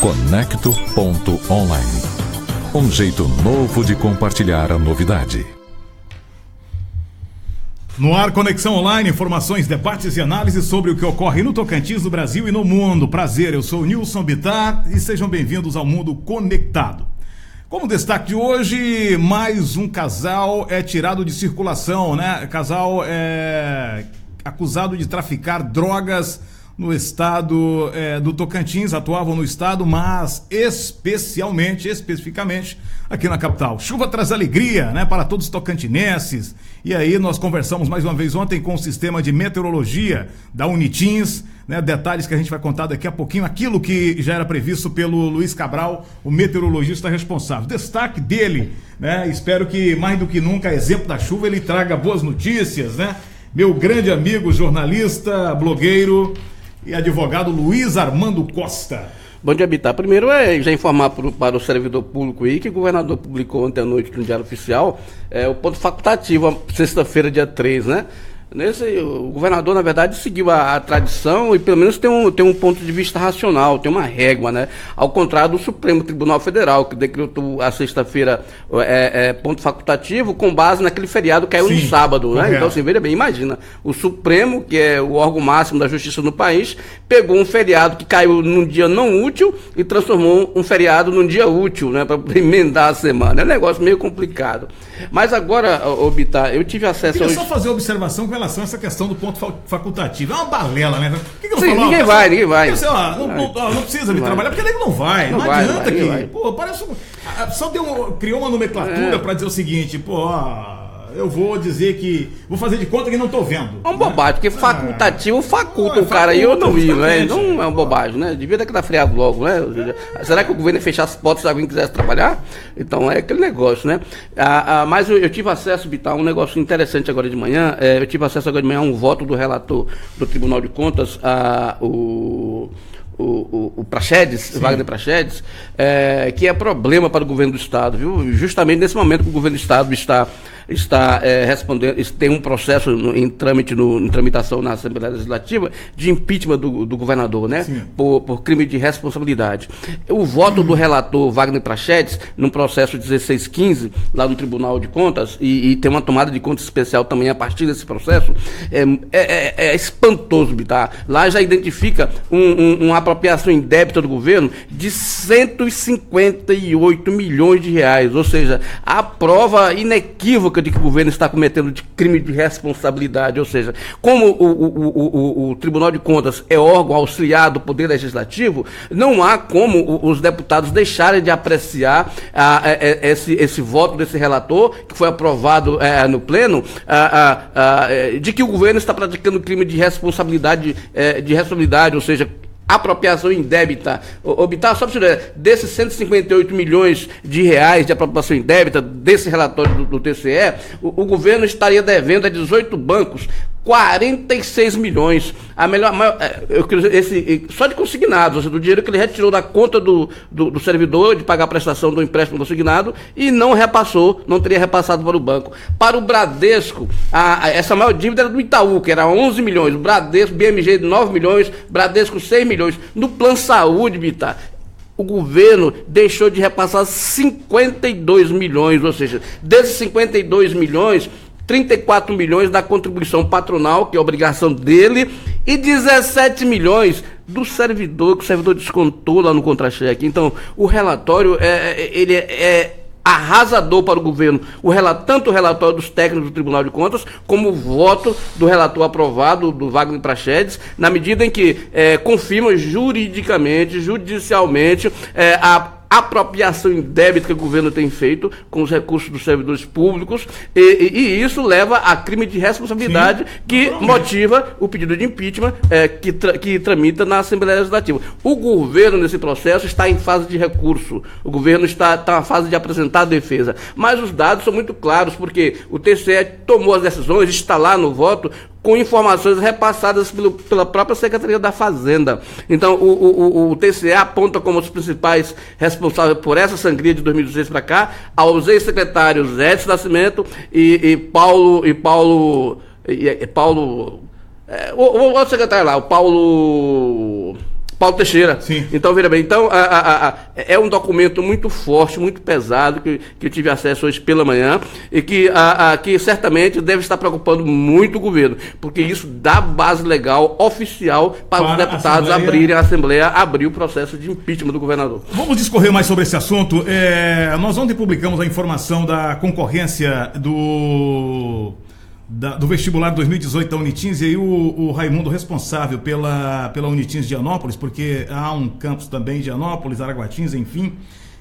Conecto.online. Um jeito novo de compartilhar a novidade. No ar, Conexão Online, informações, debates e análises sobre o que ocorre no Tocantins, no Brasil e no mundo. Prazer, eu sou o Nilson Bittar e sejam bem-vindos ao Mundo Conectado. Como destaque de hoje, mais um casal é tirado de circulação, né? Casal é acusado de traficar drogas no estado do Tocantins, atuavam no estado, mas especificamente aqui na capital. Chuva traz alegria, né, para todos os tocantinenses. E aí nós conversamos mais uma vez ontem com o sistema de meteorologia da Unitins, né, detalhes que a gente vai contar daqui a pouquinho, aquilo que já era previsto pelo Luiz Cabral, o meteorologista responsável. Destaque dele, né, espero que mais do que nunca, exemplo da chuva, ele traga boas notícias, né? Meu grande amigo, jornalista, blogueiro e advogado Luiz Armando Costa. Bom dia, Bittar. Primeiro já informar para o servidor público aí que o governador publicou ontem à noite no Diário Oficial o ponto facultativo, sexta-feira, dia 3, né? O governador, na verdade, seguiu a tradição e pelo menos tem um ponto de vista racional, tem uma régua, né? Ao contrário do Supremo Tribunal Federal, que decretou a sexta-feira ponto facultativo com base naquele feriado que caiu no sábado, né? Então, assim, veja bem, imagina, o Supremo, que é o órgão máximo da justiça no país, pegou um feriado que caiu num dia não útil e transformou um feriado num dia útil, né? Para emendar a semana. É um negócio meio complicado. Mas agora, Bittar, eu tive acesso... Queria só fazer uma observação com relação a essa questão do ponto facultativo. É uma balela, né? Por que eu Sim, falo? Ninguém vai. Não precisa me trabalhar, porque ele não vai. Não adianta que... Pô, parece... Só criou uma nomenclatura para dizer o seguinte, eu vou dizer que... Vou fazer de conta que não estou vendo. É uma bobagem, porque facultativo faculta o cara aí, eu não vi, né? Não é uma bobagem, né? Devia ter que dar freado logo, né? Será que o governo ia fechar as portas se alguém quisesse trabalhar? Então é aquele negócio, né? Mas eu tive acesso, Bittar, a um negócio interessante agora de manhã. Eu tive acesso agora de manhã a um voto do relator do Tribunal de Contas, o Praxedes, Wagner Praxedes, que é problema para o governo do Estado, viu? Justamente nesse momento que o governo do Estado está respondendo, tem um processo em tramitação na Assembleia Legislativa de impeachment do governador, né? Por crime de responsabilidade. O voto do relator Wagner Praxedes, num processo 1615, lá no Tribunal de Contas, e tem uma tomada de conta especial também a partir desse processo, é espantoso, Bittar. Lá já identifica uma apropriação indébita do governo de 158 milhões de reais, ou seja, a prova inequívoca de que o governo está cometendo de crime de responsabilidade, ou seja, como o Tribunal de Contas é órgão auxiliar do Poder Legislativo, não há como os deputados deixarem de apreciar esse voto desse relator, que foi aprovado no Pleno, de que o governo está praticando crime de responsabilidade, ou seja, apropriação indébita. Bittar, só para você ver, desses 158 milhões de reais de apropriação indébita, desse relatório do TCE, o governo estaria devendo a 18 bancos 46 milhões. Só de consignados, ou seja, do dinheiro que ele retirou da conta do servidor de pagar a prestação do empréstimo consignado e não repassou, não teria repassado para o banco. Para o Bradesco, essa maior dívida era do Itaú, que era 11 milhões, o Bradesco, BMG 9 milhões, Bradesco 6 milhões. No Plano Saúde, Bittar, o governo deixou de repassar 52 milhões, ou seja, desses 52 milhões, 34 milhões da contribuição patronal, que é obrigação dele, e 17 milhões do servidor, que o servidor descontou lá no contra-cheque. Então, o relatório ele é arrasador para o governo, tanto o relatório dos técnicos do Tribunal de Contas, como o voto do relator aprovado, do Wagner Praxedes, na medida em que confirma judicialmente, a apropriação indébita que o governo tem feito com os recursos dos servidores públicos, e isso leva a crime de responsabilidade. Sim, que motiva o pedido de impeachment que tramita na Assembleia Legislativa. O governo, nesse processo, está em fase de recurso, o governo está na fase de apresentar a defesa, mas os dados são muito claros, porque o TCE tomou as decisões, está lá no voto, com informações repassadas pela própria Secretaria da Fazenda. Então, o TCE aponta como os principais responsáveis por essa sangria de 2016 para cá aos ex-secretários Edson Nascimento e Paulo... O outro secretário lá, o Paulo Paulo Teixeira. Sim. Então, veja bem, então, é um documento muito forte, muito pesado, que eu tive acesso hoje pela manhã, e que certamente deve estar preocupando muito o governo, porque isso dá base legal, oficial, para os deputados abrirem a Assembleia, abrir o processo de impeachment do governador. Vamos discorrer mais sobre esse assunto. Nós ontem publicamos a informação da concorrência do vestibular 2018 da Unitins, e aí o Raimundo, responsável pela Unitins de Higienópolis, porque há um campus também em Higienópolis, Araguatins, enfim,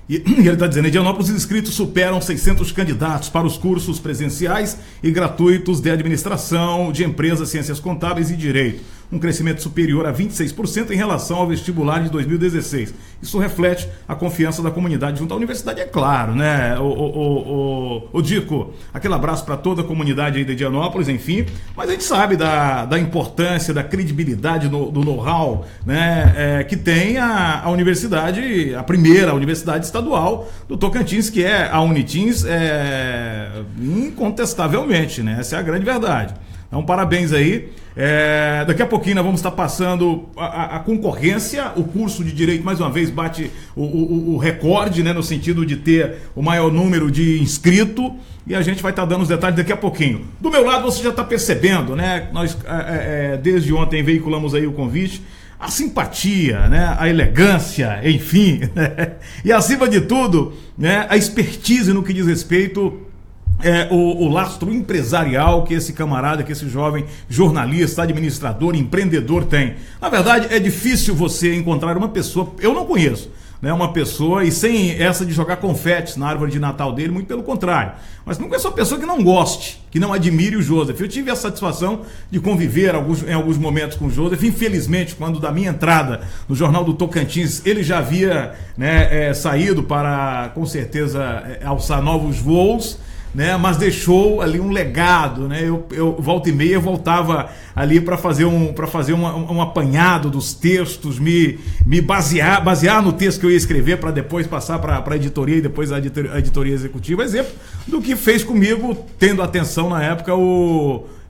e ele está dizendo, em Higienópolis os inscritos superam 600 candidatos para os cursos presenciais e gratuitos de administração, de empresas, ciências contábeis e direito, um crescimento superior a 26% em relação ao vestibular de 2016. Isso reflete a confiança da comunidade junto à universidade, é claro, né? O Dico, aquele abraço para toda a comunidade aí de Higienópolis, enfim, mas a gente sabe da importância, da credibilidade do know-how, né? Que tem a universidade, a primeira universidade estadual do Tocantins, que é a Unitins, incontestavelmente, né? Essa é a grande verdade. Então, parabéns aí. Daqui a pouquinho nós vamos estar passando a concorrência. O curso de Direito, mais uma vez, bate o recorde, né, no sentido de ter o maior número de inscritos. E a gente vai estar dando os detalhes daqui a pouquinho. Do meu lado, você já está percebendo, né? Nós, desde ontem, veiculamos aí o convite. A simpatia, né? A elegância, enfim. Né? E, acima de tudo, né? A expertise no que diz respeito... o lastro empresarial que esse camarada, que esse jovem jornalista, administrador, empreendedor tem. Na verdade, é difícil você encontrar uma pessoa, eu não conheço, né, uma pessoa, e sem essa de jogar confetes na árvore de Natal dele, muito pelo contrário, mas não conheço uma pessoa que não goste, que não admire o Joseph. Eu tive a satisfação de conviver em alguns momentos com o Joseph. Infelizmente, quando da minha entrada no Jornal do Tocantins, ele já havia, né, saído para, com certeza, alçar novos voos, né, mas deixou ali um legado, né? Eu volta e meia eu voltava ali para fazer um apanhado dos textos, me basear no texto que eu ia escrever para depois passar para a editoria e depois a editoria executiva. Exemplo do que fez comigo, tendo atenção na época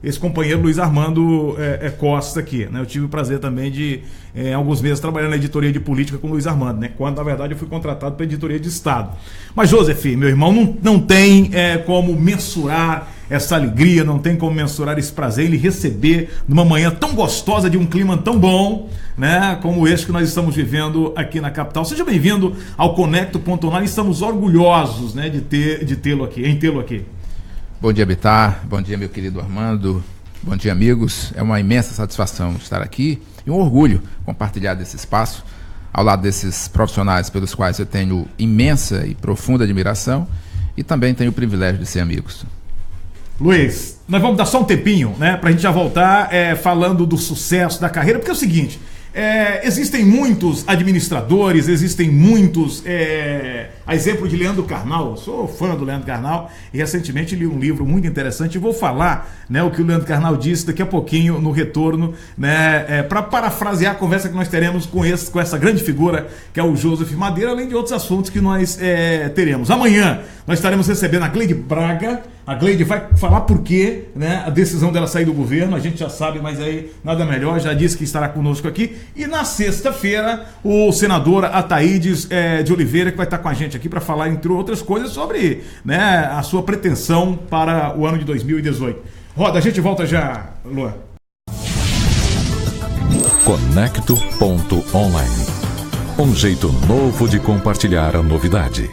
esse companheiro Luiz Armando Costa aqui, né? Eu tive o prazer também de, alguns meses, trabalhar na editoria de política com o Luiz Armando, né? Quando, na verdade, eu fui contratado para a editoria de Estado. Mas, Joseph, meu irmão, não tem como mensurar essa alegria, não tem como mensurar esse prazer em lhe receber numa manhã tão gostosa, de um clima tão bom, né, como este que nós estamos vivendo aqui na capital. Seja bem-vindo ao Conecto.online. Estamos orgulhosos, né, de tê-lo aqui. Bom dia, Bitar. Bom dia, meu querido Armando. Bom dia, amigos. É uma imensa satisfação estar aqui e um orgulho compartilhar desse espaço ao lado desses profissionais pelos quais eu tenho imensa e profunda admiração e também tenho o privilégio de ser amigos. Luiz, nós vamos dar só um tempinho, né, pra gente já voltar falando do sucesso da carreira, porque é o seguinte, existem muitos administradores, existem muitos, a exemplo de Leandro Carnal. Eu sou fã do Leandro Carnal e recentemente li um livro muito interessante e vou falar, né, o que o Leandro Carnal disse daqui a pouquinho no retorno, né, para parafrasear a conversa que nós teremos com essa grande figura que é o Joseph Madeira, além de outros assuntos que nós teremos. Amanhã nós estaremos recebendo a Gleide Braga. A Gleide vai falar por quê, né, a decisão dela sair do governo, a gente já sabe, mas aí nada melhor, já disse que estará conosco aqui. E na sexta-feira, o senador Ataídes de Oliveira, que vai estar com a gente aqui para falar, entre outras coisas, sobre, né, a sua pretensão para o ano de 2018. Roda, a gente volta já, Luan. Conecto.online. Um jeito novo de compartilhar a novidade.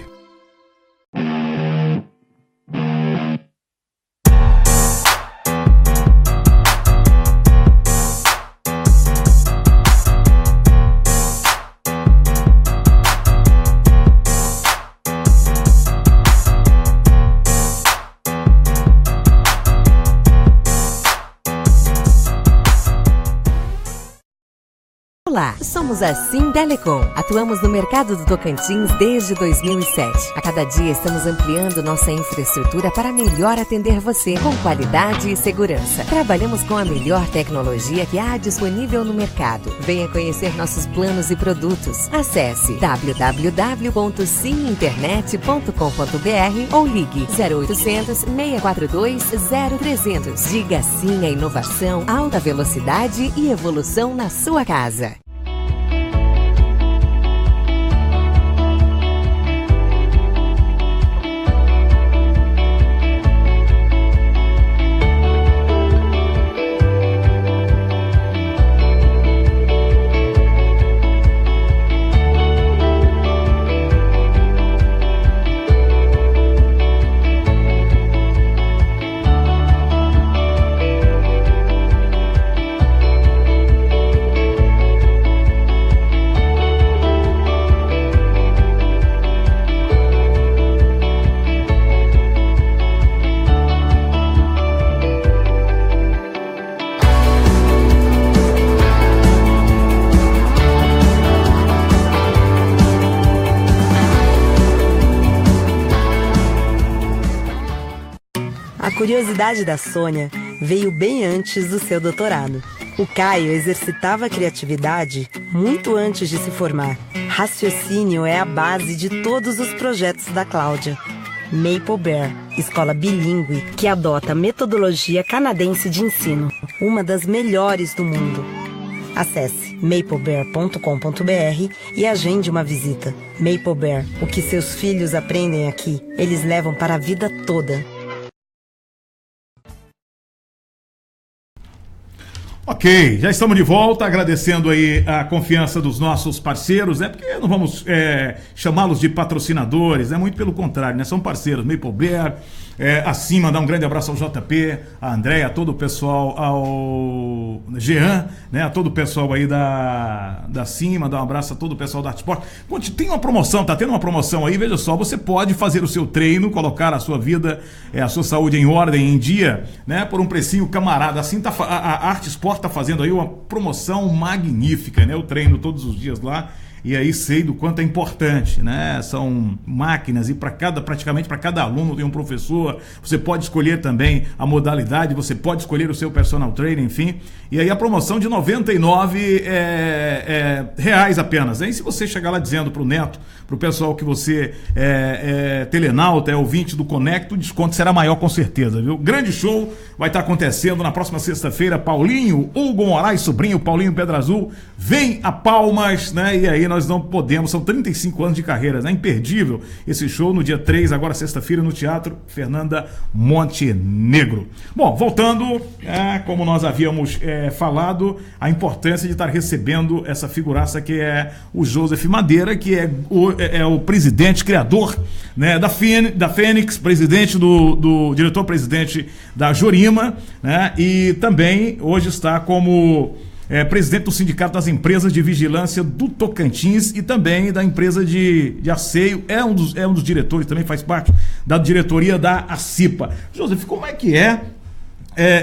Olá, somos a Sim Telecom. Atuamos no mercado do Tocantins desde 2007. A cada dia estamos ampliando nossa infraestrutura para melhor atender você, com qualidade e segurança. Trabalhamos com a melhor tecnologia que há disponível no mercado. Venha conhecer nossos planos e produtos. Acesse www.siminternet.com.br ou ligue 0800 642 0300. Diga sim à inovação, alta velocidade e evolução na sua casa. curiosidade da Sônia veio bem antes do seu doutorado. O Caio exercitava a criatividade muito antes de se formar. Raciocínio é a base de todos os projetos da Cláudia. Maple Bear, escola bilíngue que adota a metodologia canadense de ensino, uma das melhores do mundo. Acesse maplebear.com.br e agende uma visita. Maple Bear, o que seus filhos aprendem aqui, eles levam para a vida toda. Ok, já estamos de volta, agradecendo aí a confiança dos nossos parceiros, né? Porque não vamos chamá-los de patrocinadores, né? Muito pelo contrário, né? São parceiros, Maple Bear, acima, dá um grande abraço ao JP, a Andréia, a todo o pessoal, ao Jean, né? A todo o pessoal aí da Cima, dá um abraço a todo o pessoal da Artsport. Tem uma promoção, tá tendo uma promoção aí, veja só, você pode fazer o seu treino, colocar a sua vida, a sua saúde em ordem, em dia, né? Por um precinho camarada, assim tá a Artsport está fazendo aí uma promoção magnífica, né? Eu treino todos os dias lá e aí sei do quanto é importante, né? São máquinas e praticamente para cada aluno tem um professor. Você pode escolher também a modalidade, você pode escolher o seu personal trainer, enfim. E aí a promoção de R$ 99 reais apenas. Aí se você chegar lá dizendo para o Neto, para o pessoal que você é telenauta, é ouvinte do Conecto, o desconto será maior com certeza, viu? Grande show vai estar acontecendo na próxima sexta-feira. Paulinho, Hugo Moraes, sobrinho, Paulinho Pedra Azul, vem a Palmas, né? E aí nós não podemos, são 35 anos de carreira, né? Imperdível esse show no dia 3, agora sexta-feira, no Teatro Fernanda Montenegro. Bom, voltando, como nós havíamos falado, a importância de estar recebendo essa figuraça que é o Joseph Madeira, que é o presidente, criador, né, da Fênix, presidente do diretor-presidente da Jorima, né, e também hoje está como presidente do Sindicato das Empresas de Vigilância do Tocantins e também da empresa de asseio, é um dos diretores, também faz parte da diretoria da ACIPA. Joseph, como é que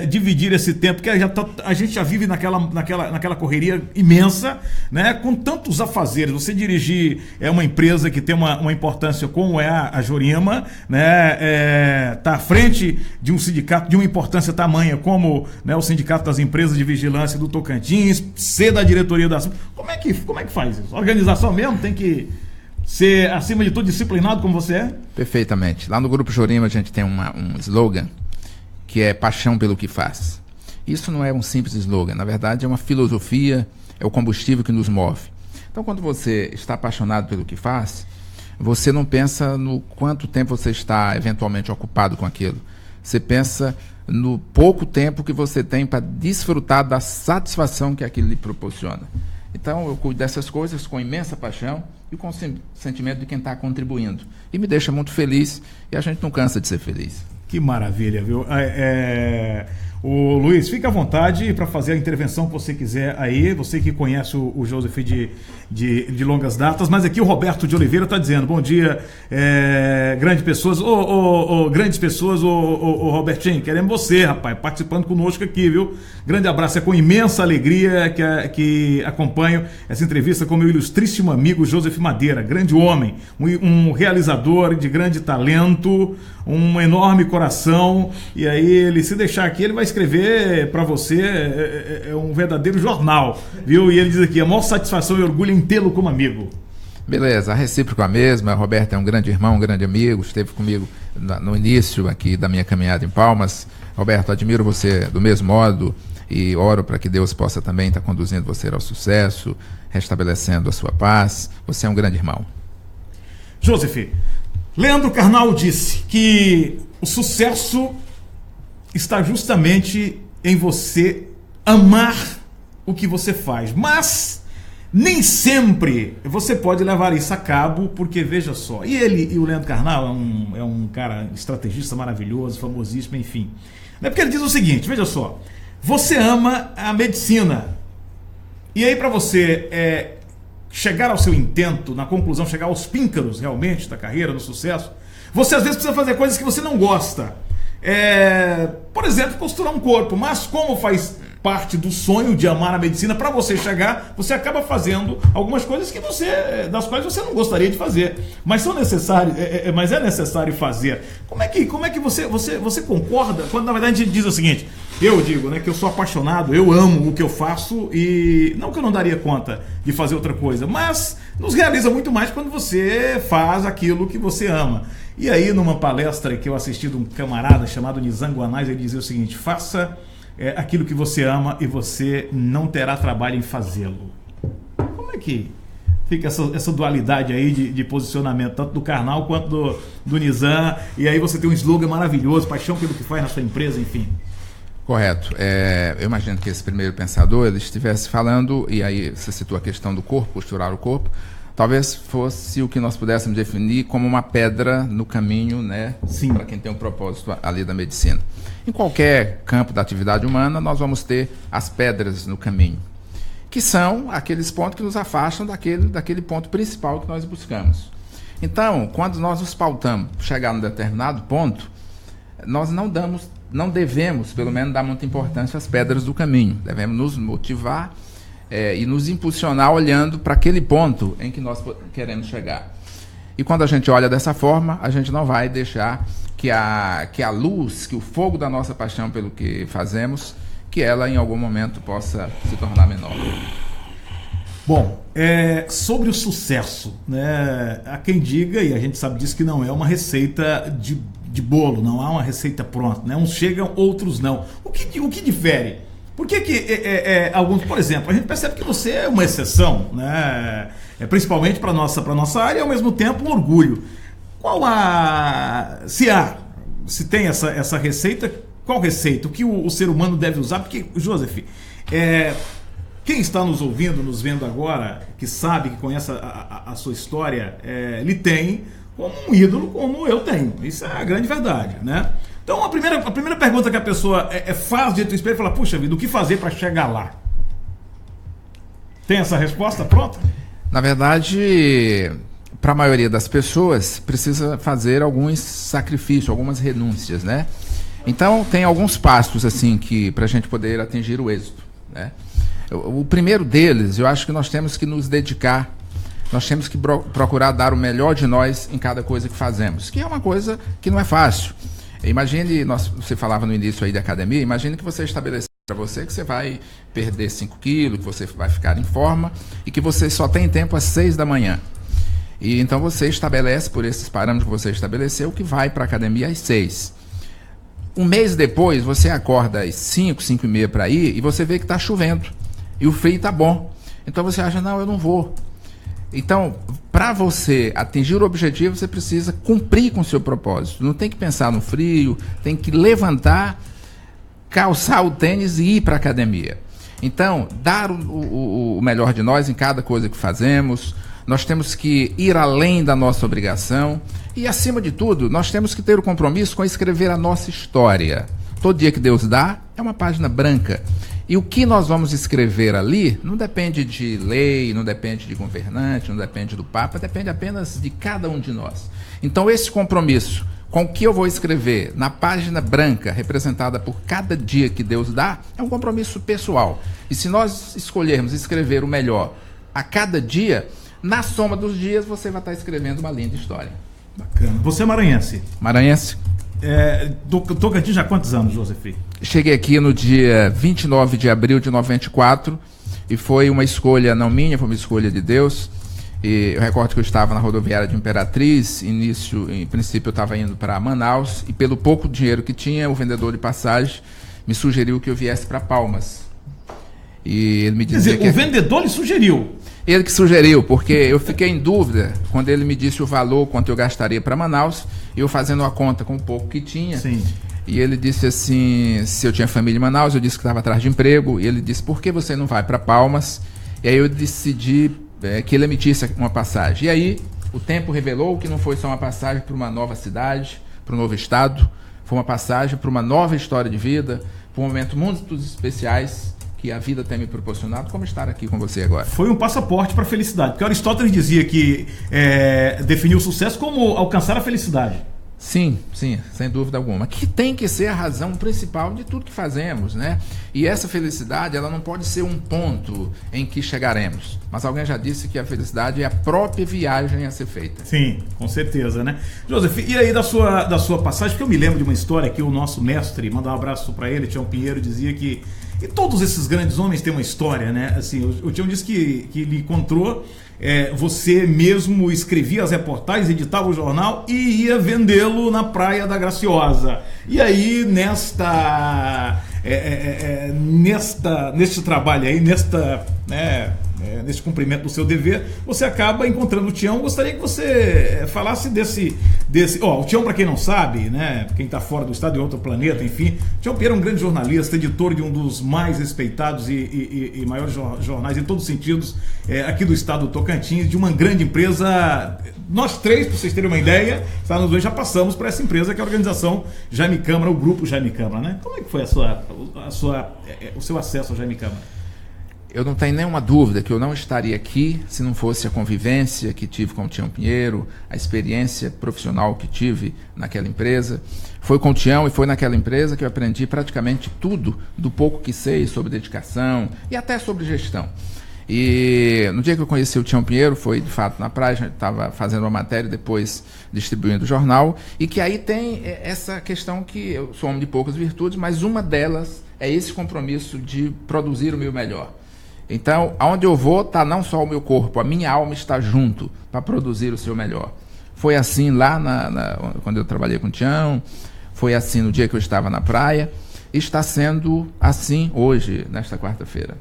dividir esse tempo, que a gente já vive naquela correria imensa, né, com tantos afazeres. Você dirigir uma empresa que tem uma importância como é a Jorima, né, tá à frente de um sindicato de uma importância tamanha como, né, o Sindicato das Empresas de Vigilância do Tocantins, ser da diretoria da... Como é que faz isso? A organização mesmo tem que ser, acima de tudo, disciplinado como você é? Perfeitamente. Lá no Grupo Jorima a gente tem um slogan que é paixão pelo que faz. Isso não é um simples slogan, na verdade é uma filosofia, é o combustível que nos move. Então, quando você está apaixonado pelo que faz, você não pensa no quanto tempo você está eventualmente ocupado com aquilo. Você pensa no pouco tempo que você tem para desfrutar da satisfação que aquilo lhe proporciona. Então, eu cuido dessas coisas com imensa paixão e com o sentimento de quem está contribuindo. E me deixa muito feliz, e a gente não cansa de ser feliz. Que maravilha, viu? O Luiz, fica à vontade para fazer a intervenção que você quiser aí, você que conhece o Joseph de longas datas, mas aqui o Roberto de Oliveira está dizendo, bom dia, grandes pessoas, grandes pessoas, Robertinho, queremos você, rapaz, participando conosco aqui, viu? Grande abraço, é com imensa alegria que acompanho essa entrevista com meu ilustríssimo amigo Joseph Madeira, grande homem, um realizador de grande talento, um enorme coração, e aí ele, se deixar aqui, ele vai escrever para você um verdadeiro jornal, viu? E ele diz aqui, a maior satisfação e orgulho em tê-lo como amigo. Beleza, a recíproca mesma. Roberto é um grande irmão, um grande amigo, esteve comigo no início aqui da minha caminhada em Palmas. Roberto, admiro você do mesmo modo e oro para que Deus possa também estar conduzindo você ao sucesso, restabelecendo a sua paz. Você é um grande irmão. Joseph, Leandro Carnal disse que o sucesso está justamente em você amar o que você faz, mas nem sempre você pode levar isso a cabo, porque veja só, e o Leandro Carnal é um cara estrategista maravilhoso, famosíssimo, enfim, porque ele diz o seguinte, veja só, você ama a medicina, e aí para você chegar ao seu intento, na conclusão, chegar aos píncaros realmente da carreira, do sucesso, você às vezes precisa fazer coisas que você não gosta. Por exemplo, costurar um corpo, mas como faz parte do sonho de amar a medicina. Para você chegar, você acaba fazendo algumas coisas das quais você não gostaria de fazer, mas são necessárias, mas é necessário fazer. Como é que você concorda quando na verdade a gente diz o seguinte? Eu digo, né, que eu sou apaixonado, eu amo o que eu faço e não que eu não daria conta de fazer outra coisa, mas nos realiza muito mais quando você faz aquilo que você ama. E aí, numa palestra que eu assisti de um camarada chamado Nizam Guanais, ele dizia o seguinte: faça aquilo que você ama e você não terá trabalho em fazê-lo. Como é que fica essa dualidade aí de posicionamento, tanto do Karnal quanto do Nizam? E aí você tem um slogan maravilhoso, paixão pelo que faz na sua empresa, enfim. Correto. Eu imagino que esse primeiro pensador ele estivesse falando, e aí você citou a questão do corpo, posturar o corpo, talvez fosse o que nós pudéssemos definir como uma pedra no caminho, né, para quem tem um propósito ali da medicina. Em qualquer campo da atividade humana, nós vamos ter as pedras no caminho, que são aqueles pontos que nos afastam daquele ponto principal que nós buscamos. Então, quando nós nos pautamos chegar num determinado ponto, nós não devemos, pelo menos, dar muita importância às pedras do caminho. Devemos nos motivar e nos impulsionar olhando para aquele ponto em que nós queremos chegar. E quando a gente olha dessa forma, a gente não vai deixar que a luz, que o fogo da nossa paixão pelo que fazemos, que ela em algum momento possa se tornar menor. Bom, sobre o sucesso, né? Há quem diga, e a gente sabe disso, que não é uma receita de bolo, não há uma receita pronta, né? Uns chegam, outros não. O que difere? Por que alguns, por exemplo, a gente percebe que você é uma exceção, né? Principalmente para nossa área, e ao mesmo tempo um orgulho. Se tem essa receita, qual receita? O que o ser humano deve usar? Porque, Joseph, quem está nos ouvindo, nos vendo agora, que sabe, que conhece a sua história, lhe tem como um ídolo, como eu tenho. Isso é a grande verdade, né? Então, a primeira pergunta que a pessoa faz diante do espelho é falar: puxa vida, o que fazer para chegar lá? Tem essa resposta pronta? Na verdade, para a maioria das pessoas, precisa fazer alguns sacrifícios, algumas renúncias, né? Então, tem alguns passos, assim, que para a gente poder atingir o êxito, né? O primeiro deles, eu acho que nós temos que nos dedicar, nós temos que procurar dar o melhor de nós em cada coisa que fazemos, que é uma coisa que não é fácil. Imagine, você falava no início aí da academia, imagine que você estabeleceu para você que você vai perder 5 quilos, que você vai ficar em forma e que você só tem tempo às 6 da manhã. E então você estabelece, por esses parâmetros que você estabeleceu, que vai para a academia às 6. Um mês depois, você acorda às 5, 5 e meia para ir e você vê que está chovendo e o frio está bom. Então você acha: não, eu não vou. Então, para você atingir o objetivo, você precisa cumprir com o seu propósito. Não tem que pensar no frio, tem que levantar, calçar o tênis e ir para a academia. Então, dar o melhor de nós em cada coisa que fazemos. Nós temos que ir além da nossa obrigação. E, acima de tudo, nós temos que ter o compromisso com escrever a nossa história. Todo dia que Deus dá é uma página branca. E o que nós vamos escrever ali não depende de lei, não depende de governante, não depende do Papa, depende apenas de cada um de nós. Então, esse compromisso com o que eu vou escrever na página branca, representada por cada dia que Deus dá, é um compromisso pessoal. E se nós escolhermos escrever o melhor a cada dia, na soma dos dias você vai estar escrevendo uma linda história. Bacana. Você é maranhense? Maranhense. Tocantins já há quantos anos, Joseph? Cheguei aqui no dia 29 de abril de 94 e foi uma escolha não minha, foi uma escolha de Deus. E eu recordo que eu estava na rodoviária de Imperatriz, em princípio eu estava indo para Manaus, e pelo pouco dinheiro que tinha, o vendedor de passagem me sugeriu que eu viesse para Palmas. E ele me dizia o vendedor lhe sugeriu? Ele que sugeriu, porque eu fiquei em dúvida quando ele me disse o valor, quanto eu gastaria para Manaus, e eu fazendo a conta com o pouco que tinha. Sim. E ele disse assim, se eu tinha família em Manaus, eu disse que estava atrás de emprego, e ele disse: por que você não vai para Palmas? E aí eu decidi que ele emitisse uma passagem. E aí o tempo revelou que não foi só uma passagem para uma nova cidade, para um novo estado, foi uma passagem para uma nova história de vida, para um momento muito especiais que a vida tem me proporcionado, como estar aqui com você agora. Foi um passaporte para a felicidade, porque Aristóteles dizia que definiu o sucesso como alcançar a felicidade. Sim, sem dúvida alguma. Que tem que ser a razão principal de tudo que fazemos, né? E essa felicidade, ela não pode ser um ponto em que chegaremos. Mas alguém já disse que a felicidade é a própria viagem a ser feita. Sim, com certeza, né? Joseph, e aí da sua passagem, porque eu me lembro de uma história que o nosso mestre, mandar um abraço para ele, Tião Pinheiro, dizia que e todos esses grandes homens têm uma história, né? Assim, o Tião disse que ele encontrou, você mesmo escrevia as reportagens, editava o jornal e ia vendê-lo na Praia da Graciosa. E aí, neste trabalho aí, nesse cumprimento do seu dever, você acaba encontrando o Tião. Gostaria que você falasse desse... o Tião, para quem não sabe, né, quem está fora do estado, em outro planeta, enfim, Tião Pinheiro é um grande jornalista, editor de um dos mais respeitados e maiores jornais em todos os sentidos aqui do estado do Tocantins, de uma grande empresa. Nós três, para vocês terem uma ideia, nós dois já passamos por essa empresa, que é a organização Jaime Câmara, o grupo Jaime Câmara, né? Como é que foi o seu acesso ao Jaime Câmara? Eu não tenho nenhuma dúvida que eu não estaria aqui se não fosse a convivência que tive com o Tião Pinheiro, a experiência profissional que tive naquela empresa. Foi com o Tião e foi naquela empresa que eu aprendi praticamente tudo do pouco que sei sobre dedicação e até sobre gestão. E no dia que eu conheci o Tião Pinheiro, foi de fato na praia, a gente estava fazendo uma matéria, depois distribuindo o jornal, e que aí tem essa questão que eu sou homem de poucas virtudes, mas uma delas é esse compromisso de produzir o meu melhor. Então, aonde eu vou, está não só o meu corpo, a minha alma está junto para produzir o seu melhor. Foi assim lá quando eu trabalhei com o Tião, foi assim no dia que eu estava na praia, e está sendo assim hoje, nesta quarta-feira.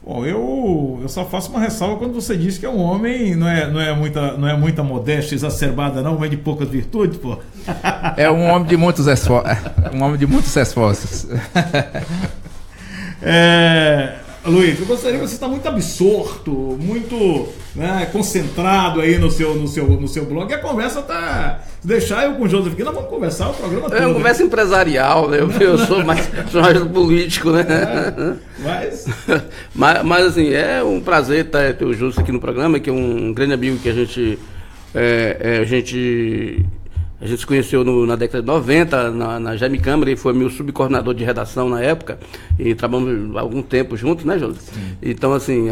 Bom, eu só faço uma ressalva quando você diz que é um homem, não é muita modéstia exacerbada, não, mas de poucas virtudes, pô. É um homem de muitos esforços. Luiz, eu gostaria que você está muito absorto, muito concentrado aí no seu blog. E a conversa tá... Deixar eu com o Joseph aqui, nós vamos conversar o programa todo. É uma conversa empresarial, né? Eu sou mais político, né? Mas assim, é um prazer ter o Joseph aqui no programa, que é um grande amigo que a gente se conheceu na década de 90, na Jaime Câmara, e foi meu subcoordenador de redação na época, e trabalhamos algum tempo juntos, né, José? Então, assim,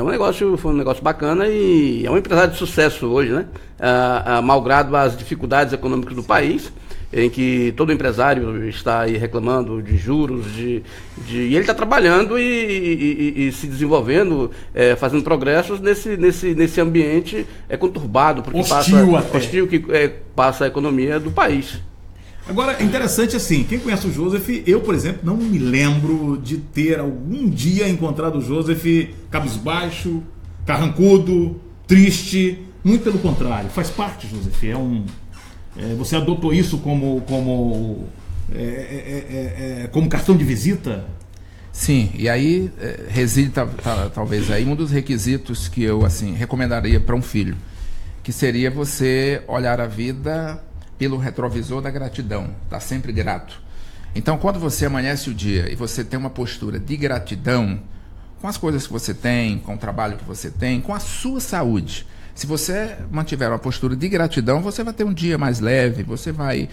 foi um negócio bacana e é um empresário de sucesso hoje, né? Malgrado as dificuldades econômicas do país, em que todo empresário está aí reclamando de juros, e ele está trabalhando e se desenvolvendo, fazendo progressos nesse ambiente conturbado, porque hostil que passa a economia do país. Agora, é interessante assim, quem conhece o Joseph, eu, por exemplo, não me lembro de ter algum dia encontrado o Joseph cabisbaixo, carrancudo, triste, muito pelo contrário, faz parte, Joseph, você adotou isso como cartão de visita? Sim, e aí reside talvez aí um dos requisitos que eu recomendaria para um filho, que seria você olhar a vida pelo retrovisor da gratidão, estar sempre grato. Então, quando você amanhece o dia e você tem uma postura de gratidão com as coisas que você tem, com o trabalho que você tem, com a sua saúde, se você mantiver uma postura de gratidão, você vai ter um dia mais leve, você vai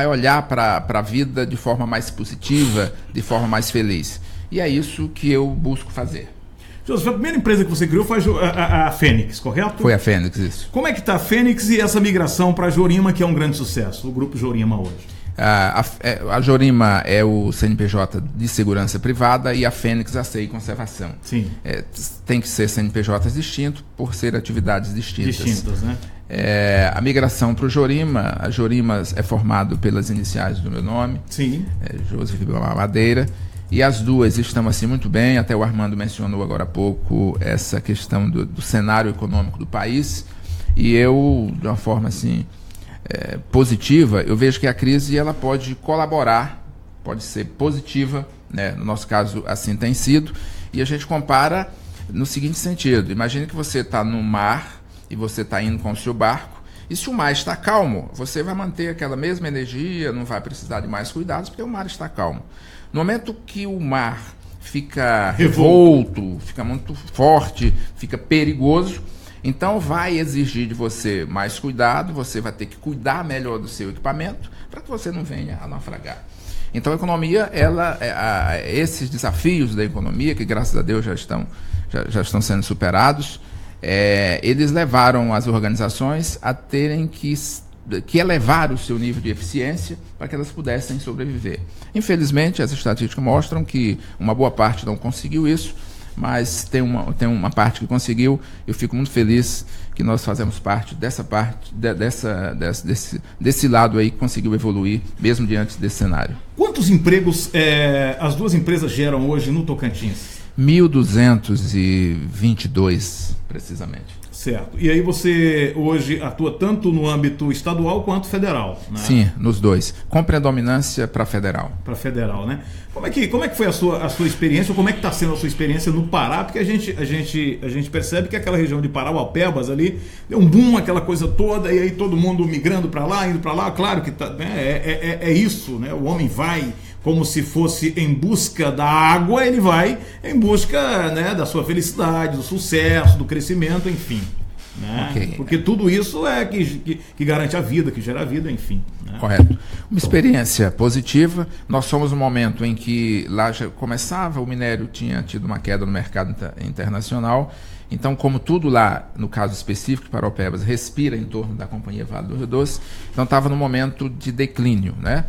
olhar para a vida de forma mais positiva, de forma mais feliz. E é isso que eu busco fazer. Joseph, a primeira empresa que você criou foi a Fênix, correto? Foi a Fênix, isso. Como é que está a Fênix e essa migração para a Jorima, que é um grande sucesso, o Grupo Jorima hoje? A Jorima é o CNPJ de segurança privada e a Fênix a CEI Conservação. Sim. Tem que ser CNPJs distintos por ser atividades distintas. Né? A migração para o Jorima, a Jorima é formado pelas iniciais do meu nome. Sim. Joseph Madeira. E as duas estão assim muito bem, até o Armando mencionou agora há pouco essa questão do cenário econômico do país, e eu, de uma forma assim positiva, eu vejo que a crise ela pode colaborar, pode ser positiva, né? No nosso caso assim tem sido, e a gente compara no seguinte sentido: imagine que você está no mar e você está indo com o seu barco, e se o mar está calmo, você vai manter aquela mesma energia, não vai precisar de mais cuidados, porque o mar está calmo. No momento que o mar fica revolto, fica muito forte, fica perigoso, Então vai exigir de você mais cuidado, você vai ter que cuidar melhor do seu equipamento para que você não venha a naufragar. Então a economia, esses desafios da economia, que graças a Deus já estão sendo superados, eles levaram as organizações a terem que elevar o seu nível de eficiência para que elas pudessem sobreviver. Infelizmente, as estatísticas mostram que uma boa parte não conseguiu isso, mas tem uma parte que conseguiu. Eu fico muito feliz que nós fazemos parte desse lado aí que conseguiu evoluir, mesmo diante desse cenário. Quantos empregos as duas empresas geram hoje no Tocantins? 1.222, precisamente. Certo. E aí você hoje atua tanto no âmbito estadual quanto federal, né? Sim, nos dois. Com predominância para federal. Para federal, né? Como é que foi a sua experiência, ou como é que está sendo a sua experiência no Pará? Porque a gente percebe que aquela região de Parauapebas ali deu um boom, aquela coisa toda, e aí todo mundo migrando para lá, indo para lá. Claro que é isso, né? O homem vai como se fosse em busca da água, ele vai em busca, né, da sua felicidade, do sucesso, do crescimento, enfim. Né? Okay. Porque tudo isso é que garante a vida, que gera a vida, enfim. Né? Correto. Uma experiência positiva. Nós somos no momento em que lá já começava, o minério tinha tido uma queda no mercado internacional. Então, como tudo lá, no caso específico de Parauapebas, respira em torno da Companhia Vale do Rio Doce, então estava no momento de declínio, né?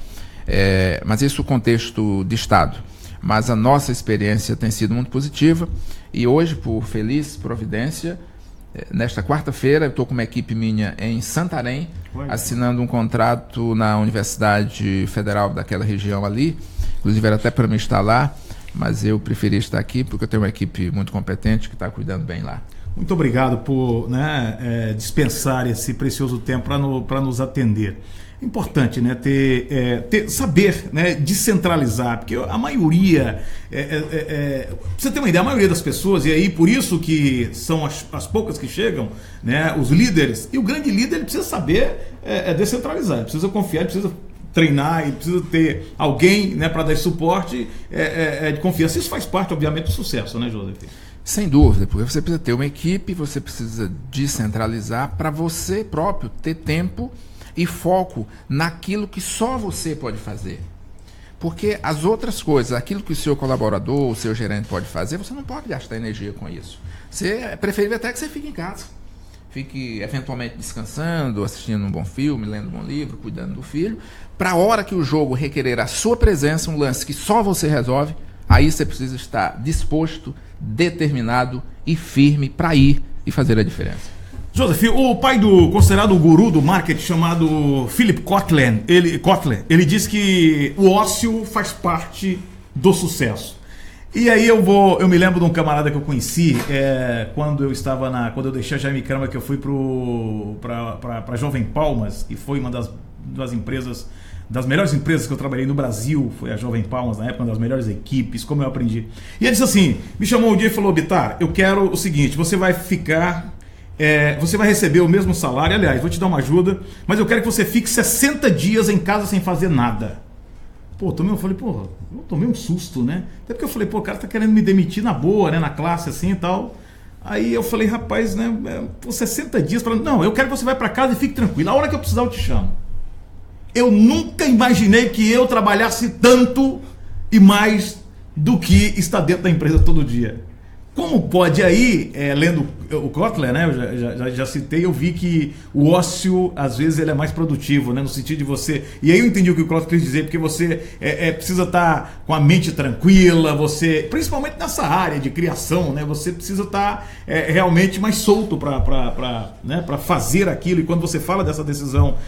Mas isso é o contexto de Estado. Mas a nossa experiência tem sido muito positiva e hoje, por feliz providência, nesta quarta-feira eu estou com uma equipe minha em Santarém, assinando um contrato na Universidade Federal daquela região ali. Inclusive era até para me estar lá, mas eu preferi estar aqui porque eu tenho uma equipe muito competente que está cuidando bem lá. Muito obrigado por dispensar esse precioso tempo para nos atender. Importante, né, saber, né, descentralizar, porque a maioria, pra você ter uma ideia, a maioria das pessoas, e aí por isso que são as poucas que chegam, né, os líderes, e o grande líder ele precisa saber descentralizar, ele precisa confiar, ele precisa treinar, ele precisa ter alguém, né, para dar suporte de confiança. Isso faz parte, obviamente, do sucesso, né, José? Sem dúvida, porque você precisa ter uma equipe, você precisa descentralizar para você próprio ter tempo e foco naquilo que só você pode fazer. Porque as outras coisas, aquilo que o seu colaborador, o seu gerente pode fazer, você não pode gastar energia com isso. É preferível até que você fique em casa. Fique eventualmente descansando, assistindo um bom filme, lendo um bom livro, cuidando do filho. Para a hora que o jogo requerer a sua presença, um lance que só você resolve, aí você precisa estar disposto, determinado e firme para ir e fazer a diferença. Joseph, o pai do considerado guru do marketing chamado Philip Kotler, ele diz que o ócio faz parte do sucesso. E aí eu me lembro de um camarada que eu conheci quando eu deixei a Jaime Crama, que eu fui para Jovem Palmas, e foi uma das melhores empresas que eu trabalhei no Brasil, foi a Jovem Palmas, na época, uma das melhores equipes, como eu aprendi. E ele disse assim, me chamou um dia e falou: Bitar, eu quero o seguinte, você vai receber o mesmo salário, aliás, vou te dar uma ajuda, mas eu quero que você fique 60 dias em casa sem fazer nada. Eu tomei um susto, né? Até porque eu falei, o cara tá querendo me demitir na boa, né? Na classe assim e tal. Aí eu falei, rapaz, né? 60 dias, não, eu quero que você vá para casa e fique tranquilo. A hora que eu precisar eu te chamo. Eu nunca imaginei que eu trabalhasse tanto e mais do que está dentro da empresa todo dia. Como pode aí, lendo o Kotler, né, eu já citei, eu vi que o ócio, às vezes, ele é mais produtivo, né, no sentido de você... E aí eu entendi o que o Kotler quis dizer, porque você precisa estar com a mente tranquila, você, principalmente nessa área de criação, né, você precisa estar realmente mais solto para fazer aquilo. E quando você fala dessa decisão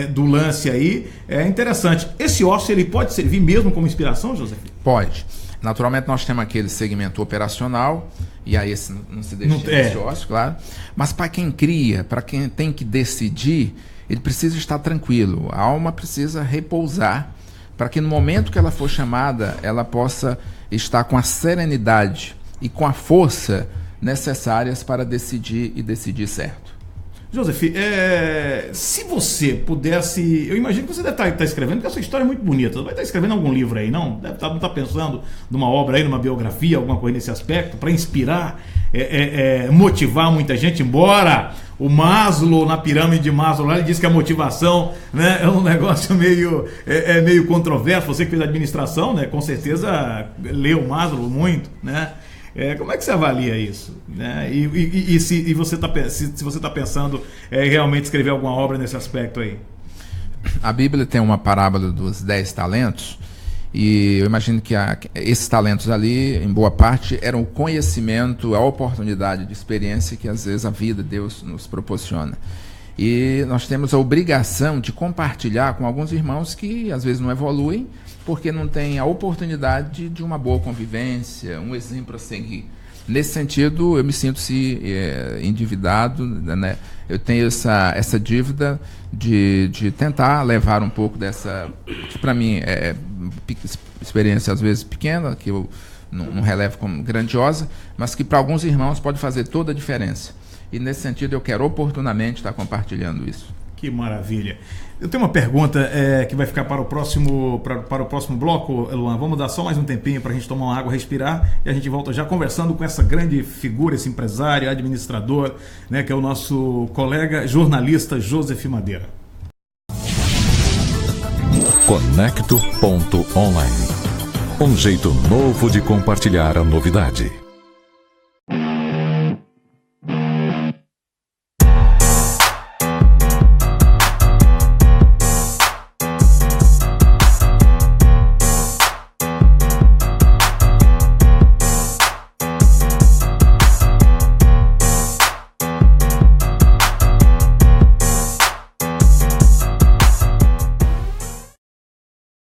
do lance aí, é interessante. Esse ócio, ele pode servir mesmo como inspiração, José? Pode. Naturalmente nós temos aquele segmento operacional, e aí esse não se deixa de ócio, claro. Mas para quem cria, para quem tem que decidir, ele precisa estar tranquilo. A alma precisa repousar, para que no momento que ela for chamada, ela possa estar com a serenidade e com a força necessárias para decidir e decidir certo. Joseph, se você pudesse... Eu imagino que você deve estar escrevendo, porque a sua história é muito bonita. Você vai estar escrevendo algum livro aí, não? Deve não estar pensando numa obra aí, numa biografia, alguma coisa nesse aspecto, para inspirar, motivar muita gente, embora o Maslow, na pirâmide de Maslow, lá, ele diz que a motivação, né, é um negócio meio controverso. Você que fez administração, né, com certeza leu Maslow muito, né? Como é que você avalia isso? Né? Se você está pensando em realmente escrever alguma obra nesse aspecto aí? A Bíblia tem uma parábola dos 10 talentos, e eu imagino que esses talentos ali, em boa parte, eram o conhecimento, a oportunidade de experiência que às vezes a vida, Deus nos proporciona. E nós temos a obrigação de compartilhar com alguns irmãos que às vezes não evoluem, porque não tem a oportunidade de uma boa convivência, um exemplo a seguir. Nesse sentido, eu me sinto endividado, né? Eu tenho essa dívida de tentar levar um pouco dessa, que para mim experiência às vezes pequena, que eu não relevo como grandiosa, mas que para alguns irmãos pode fazer toda a diferença. E nesse sentido eu quero oportunamente estar compartilhando isso. Que maravilha. Eu tenho uma pergunta que vai ficar para o próximo bloco, Luan. Vamos dar só mais um tempinho para a gente tomar uma água, respirar, e a gente volta já conversando com essa grande figura, esse empresário, administrador, né, que é o nosso colega jornalista Joseph Madeira. Conecto.online. Um jeito novo de compartilhar a novidade.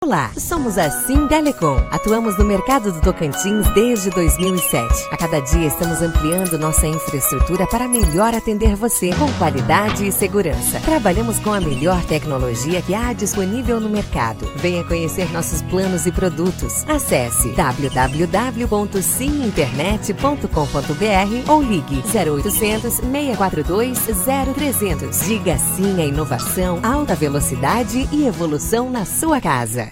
Olá, somos a Sintelecom. Atuamos no mercado do Tocantins desde 2007. A cada dia estamos ampliando nossa infraestrutura para melhor atender você com qualidade e segurança. Trabalhamos com a melhor tecnologia que há disponível no mercado. Venha conhecer nossos planos e produtos. Acesse www.siminternet.com.br ou ligue 0800 642 0300. Diga sim à inovação, alta velocidade e evolução na sua casa.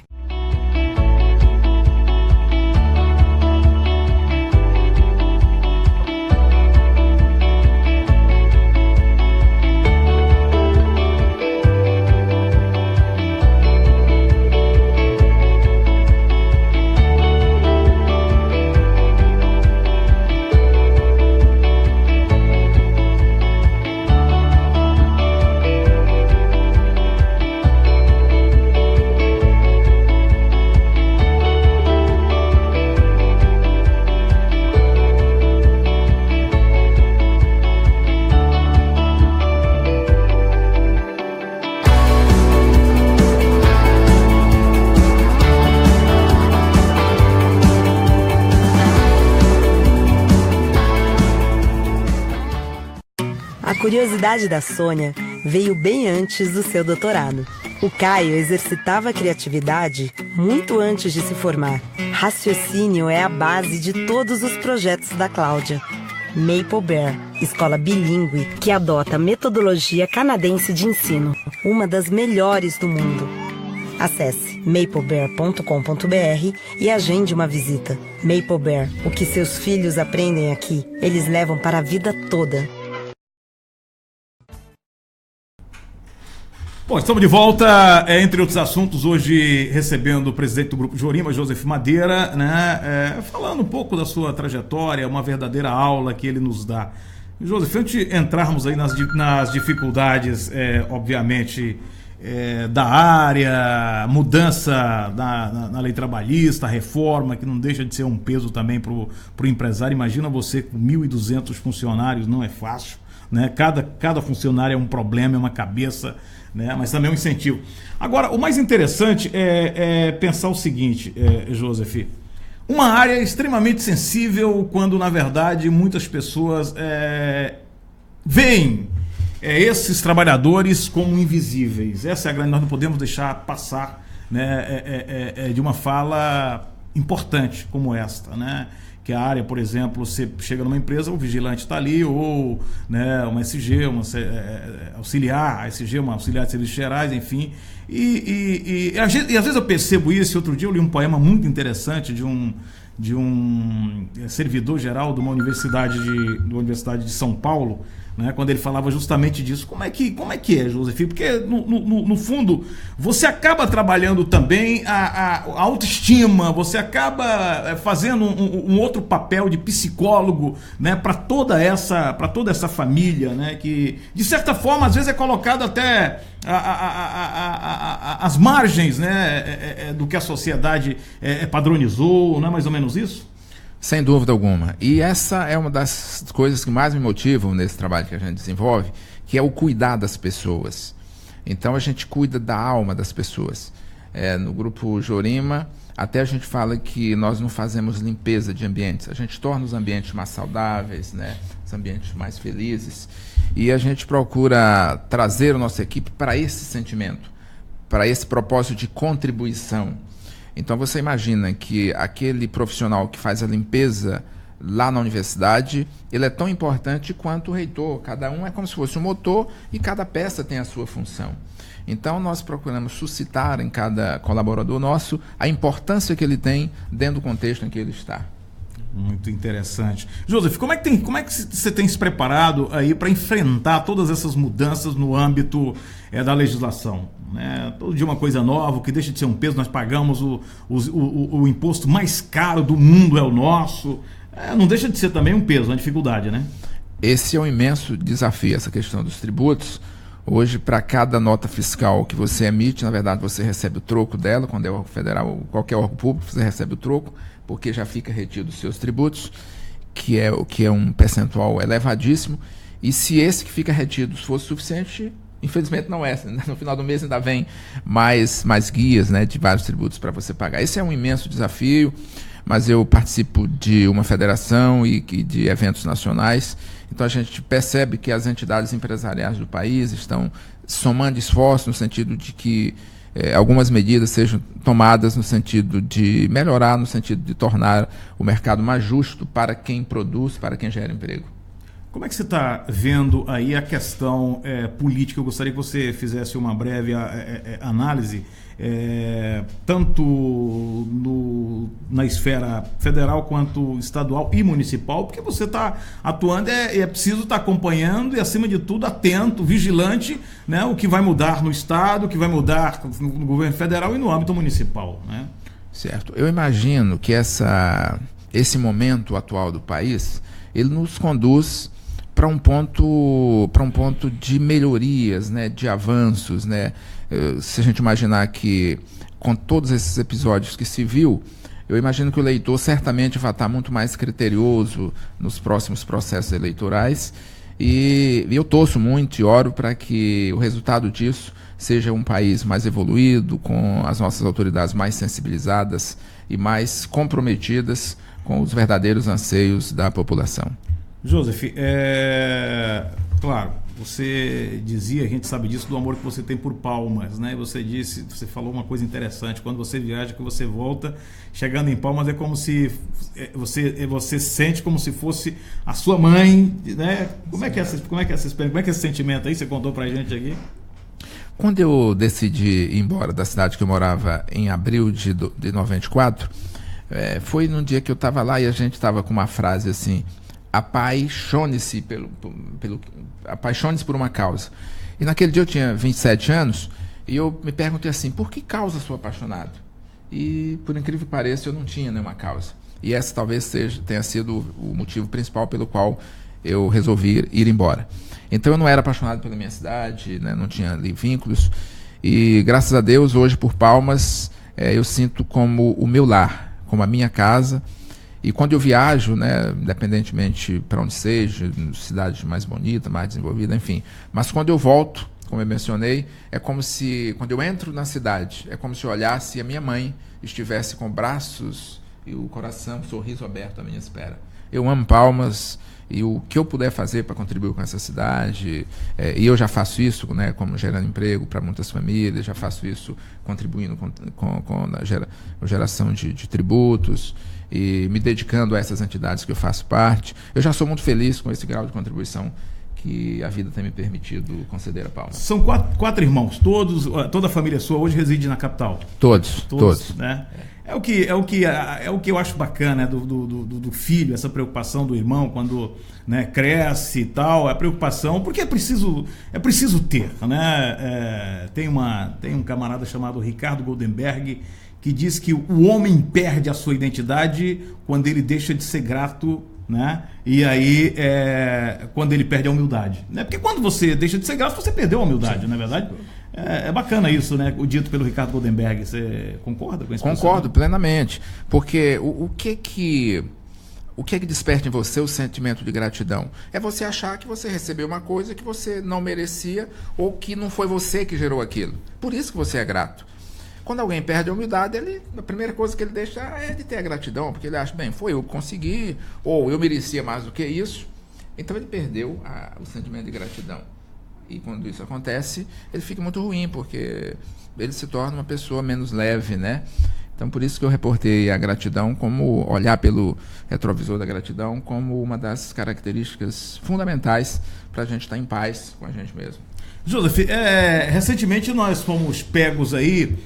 A curiosidade da Sônia veio bem antes do seu doutorado. O Caio exercitava a criatividade muito antes de se formar. Raciocínio é a base de todos os projetos da Cláudia. Maple Bear, escola bilíngue que adota a metodologia canadense de ensino, uma das melhores do mundo. Acesse maplebear.com.br e agende uma visita. Maple Bear, o que seus filhos aprendem aqui, eles levam para a vida toda. Bom, estamos de volta, entre outros assuntos, hoje recebendo o presidente do Grupo Jorima, Joseph Madeira, né, falando um pouco da sua trajetória, uma verdadeira aula que ele nos dá. Joseph, antes de entrarmos aí nas dificuldades, obviamente, da área, mudança na lei trabalhista, reforma, que não deixa de ser um peso também para o empresário. Imagina você com 1.200 funcionários, não é fácil, né? Cada funcionário é um problema, é uma cabeça, né? Mas também é um incentivo. Agora, o mais interessante é pensar o seguinte, Joseph, uma área extremamente sensível quando, na verdade, muitas pessoas veem esses trabalhadores como invisíveis. Essa é a grande... Nós não podemos deixar passar, né, de uma fala importante como esta, né? que a área, por exemplo, você chega numa empresa, o vigilante está ali, ou, né, uma SG, auxiliar, a SG, uma auxiliar de serviços gerais, enfim. E às vezes eu percebo isso. Outro dia eu li um poema muito interessante de um servidor geral de uma universidade de São Paulo, né, quando ele falava justamente disso. Como é que é, Joseph? Porque no fundo você acaba trabalhando também a autoestima, você acaba fazendo um outro papel de psicólogo, né, para toda essa família, né, que de certa forma às vezes é colocado até as margens, né, do que a sociedade padronizou, não é mais ou menos isso? Sem dúvida alguma. E essa é uma das coisas que mais me motivam nesse trabalho que a gente desenvolve, que é o cuidar das pessoas. Então a gente cuida da alma das pessoas. No Grupo Jorima, até a gente fala que nós não fazemos limpeza de ambientes, a gente torna os ambientes mais saudáveis, né? Os ambientes mais felizes. E a gente procura trazer a nossa equipe para esse sentimento, para esse propósito de contribuição. Então você imagina que aquele profissional que faz a limpeza lá na universidade, ele é tão importante quanto o reitor. Cada um é como se fosse um motor e cada peça tem a sua função. Então nós procuramos suscitar em cada colaborador nosso a importância que ele tem dentro do contexto em que ele está. Muito interessante. Joseph, como é que você tem se preparado aí para enfrentar todas essas mudanças no âmbito da legislação? Todo dia uma coisa nova, o que deixa de ser um peso, nós pagamos o imposto mais caro do mundo, é o nosso. Não deixa de ser também um peso, uma dificuldade, né? Esse é um imenso desafio, essa questão dos tributos. Hoje, para cada nota fiscal que você emite, na verdade, você recebe o troco dela. Quando é órgão federal ou qualquer órgão público, você recebe o troco, porque já fica retido os seus tributos, que é um percentual elevadíssimo. E se esse que fica retido fosse suficiente, infelizmente não é. No final do mês ainda vem mais guias, né, de vários tributos para você pagar. Esse é um imenso desafio, mas eu participo de uma federação e de eventos nacionais. Então a gente percebe que as entidades empresariais do país estão somando esforços no sentido de que algumas medidas sejam tomadas no sentido de melhorar, no sentido de tornar o mercado mais justo para quem produz, para quem gera emprego. Como é que você está vendo aí a questão política? Eu gostaria que você fizesse uma breve análise, tanto na esfera federal quanto estadual e municipal, porque você está atuando, é preciso estar acompanhando e, acima de tudo, atento, vigilante, né, o que vai mudar no Estado, o que vai mudar no governo federal e no âmbito municipal, né? Certo. Eu imagino que esse momento atual do país, ele nos conduz para um ponto de melhorias, né, de avanços, né? Se a gente imaginar que com todos esses episódios que se viu, eu imagino que o eleitor certamente vai estar muito mais criterioso nos próximos processos eleitorais, e eu torço muito e oro para que o resultado disso seja um país mais evoluído, com as nossas autoridades mais sensibilizadas e mais comprometidas com os verdadeiros anseios da população. Joseph, claro, você dizia, a gente sabe disso, do amor que você tem por Palmas, né? Você falou uma coisa interessante, quando você viaja, que você volta, chegando em Palmas, é como se você sente como se fosse a sua mãe, né? Como é que é esse sentimento aí? Você contou pra gente aqui? Quando eu decidi ir embora da cidade que eu morava em abril de 94, foi num dia que eu estava lá e a gente estava com uma frase assim: apaixone-se apaixone-se por uma causa. E naquele dia eu tinha 27 anos e eu me perguntei assim: por que causa sou apaixonado? E, por incrível que pareça, eu não tinha nenhuma causa. E essa talvez tenha sido o motivo principal pelo qual eu resolvi ir embora. Então eu não era apaixonado pela minha cidade, né, não tinha ali vínculos. E graças a Deus, hoje por Palmas, eu sinto como o meu lar, como a minha casa. E quando eu viajo, né, independentemente para onde seja, cidade mais bonita, mais desenvolvida, enfim. Mas quando eu volto, como eu mencionei, é como se, quando eu entro na cidade, é como se eu olhasse e a minha mãe estivesse com braços e o coração, o sorriso aberto à minha espera. Eu amo Palmas e o que eu puder fazer para contribuir com essa cidade, e eu já faço isso, né, como gerando emprego para muitas famílias, já faço isso contribuindo com a geração de tributos. e me dedicando a essas entidades que eu faço parte. Eu já sou muito feliz com esse grau de contribuição que a vida tem me permitido conceder a Palma. São quatro irmãos, toda a família sua hoje reside na capital? Todos. Né? É o que eu acho bacana, né, do filho, essa preocupação do irmão quando, né, cresce e tal, a preocupação, porque é preciso ter, né? Tem um camarada chamado Ricardo Goldenberg que diz que o homem perde a sua identidade quando ele deixa de ser grato, né? E aí quando ele perde a humildade, né? Porque quando você deixa de ser grato, você perdeu a humildade. Sim. Não é verdade? É bacana isso, né? O dito pelo Ricardo Goldenberg. Você concorda com isso? Concordo plenamente, porque o que desperta em você o sentimento de gratidão? É você achar que você recebeu uma coisa que você não merecia ou que não foi você que gerou aquilo. Por isso que você é grato. Quando alguém perde a humildade, a primeira coisa que ele deixa é de ter a gratidão, porque ele acha, bem, foi eu que consegui, ou eu merecia mais do que isso. Então ele perdeu o sentimento de gratidão. E quando isso acontece, ele fica muito ruim, porque ele se torna uma pessoa menos leve, né? Então, por isso que eu reportei a gratidão, como olhar pelo retrovisor da gratidão, como uma das características fundamentais para a gente estar em paz com a gente mesmo. Joseph, recentemente nós fomos pegos aí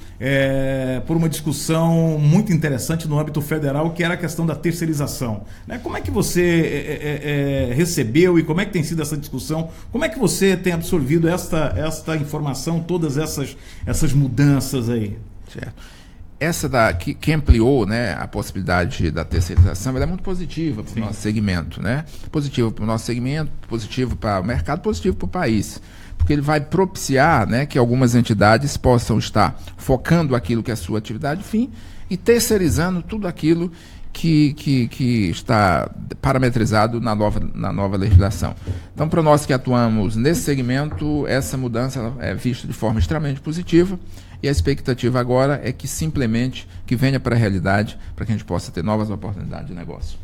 por uma discussão muito interessante no âmbito federal, que era a questão da terceirização, né? Como é que você recebeu e como é que tem sido essa discussão? Como é que você tem absorvido esta informação, todas essas mudanças aí? Certo. Essa que ampliou, né, a possibilidade da terceirização, ela é muito positiva para o nosso segmento, né? Positivo para o nosso segmento, positivo para o mercado, positivo para o país. Porque ele vai propiciar, né, que algumas entidades possam estar focando aquilo que é a sua atividade fim e terceirizando tudo aquilo que está parametrizado na nova legislação. Então, para nós que atuamos nesse segmento, essa mudança é vista de forma extremamente positiva e a expectativa agora é que simplesmente que venha para a realidade para que a gente possa ter novas oportunidades de negócio.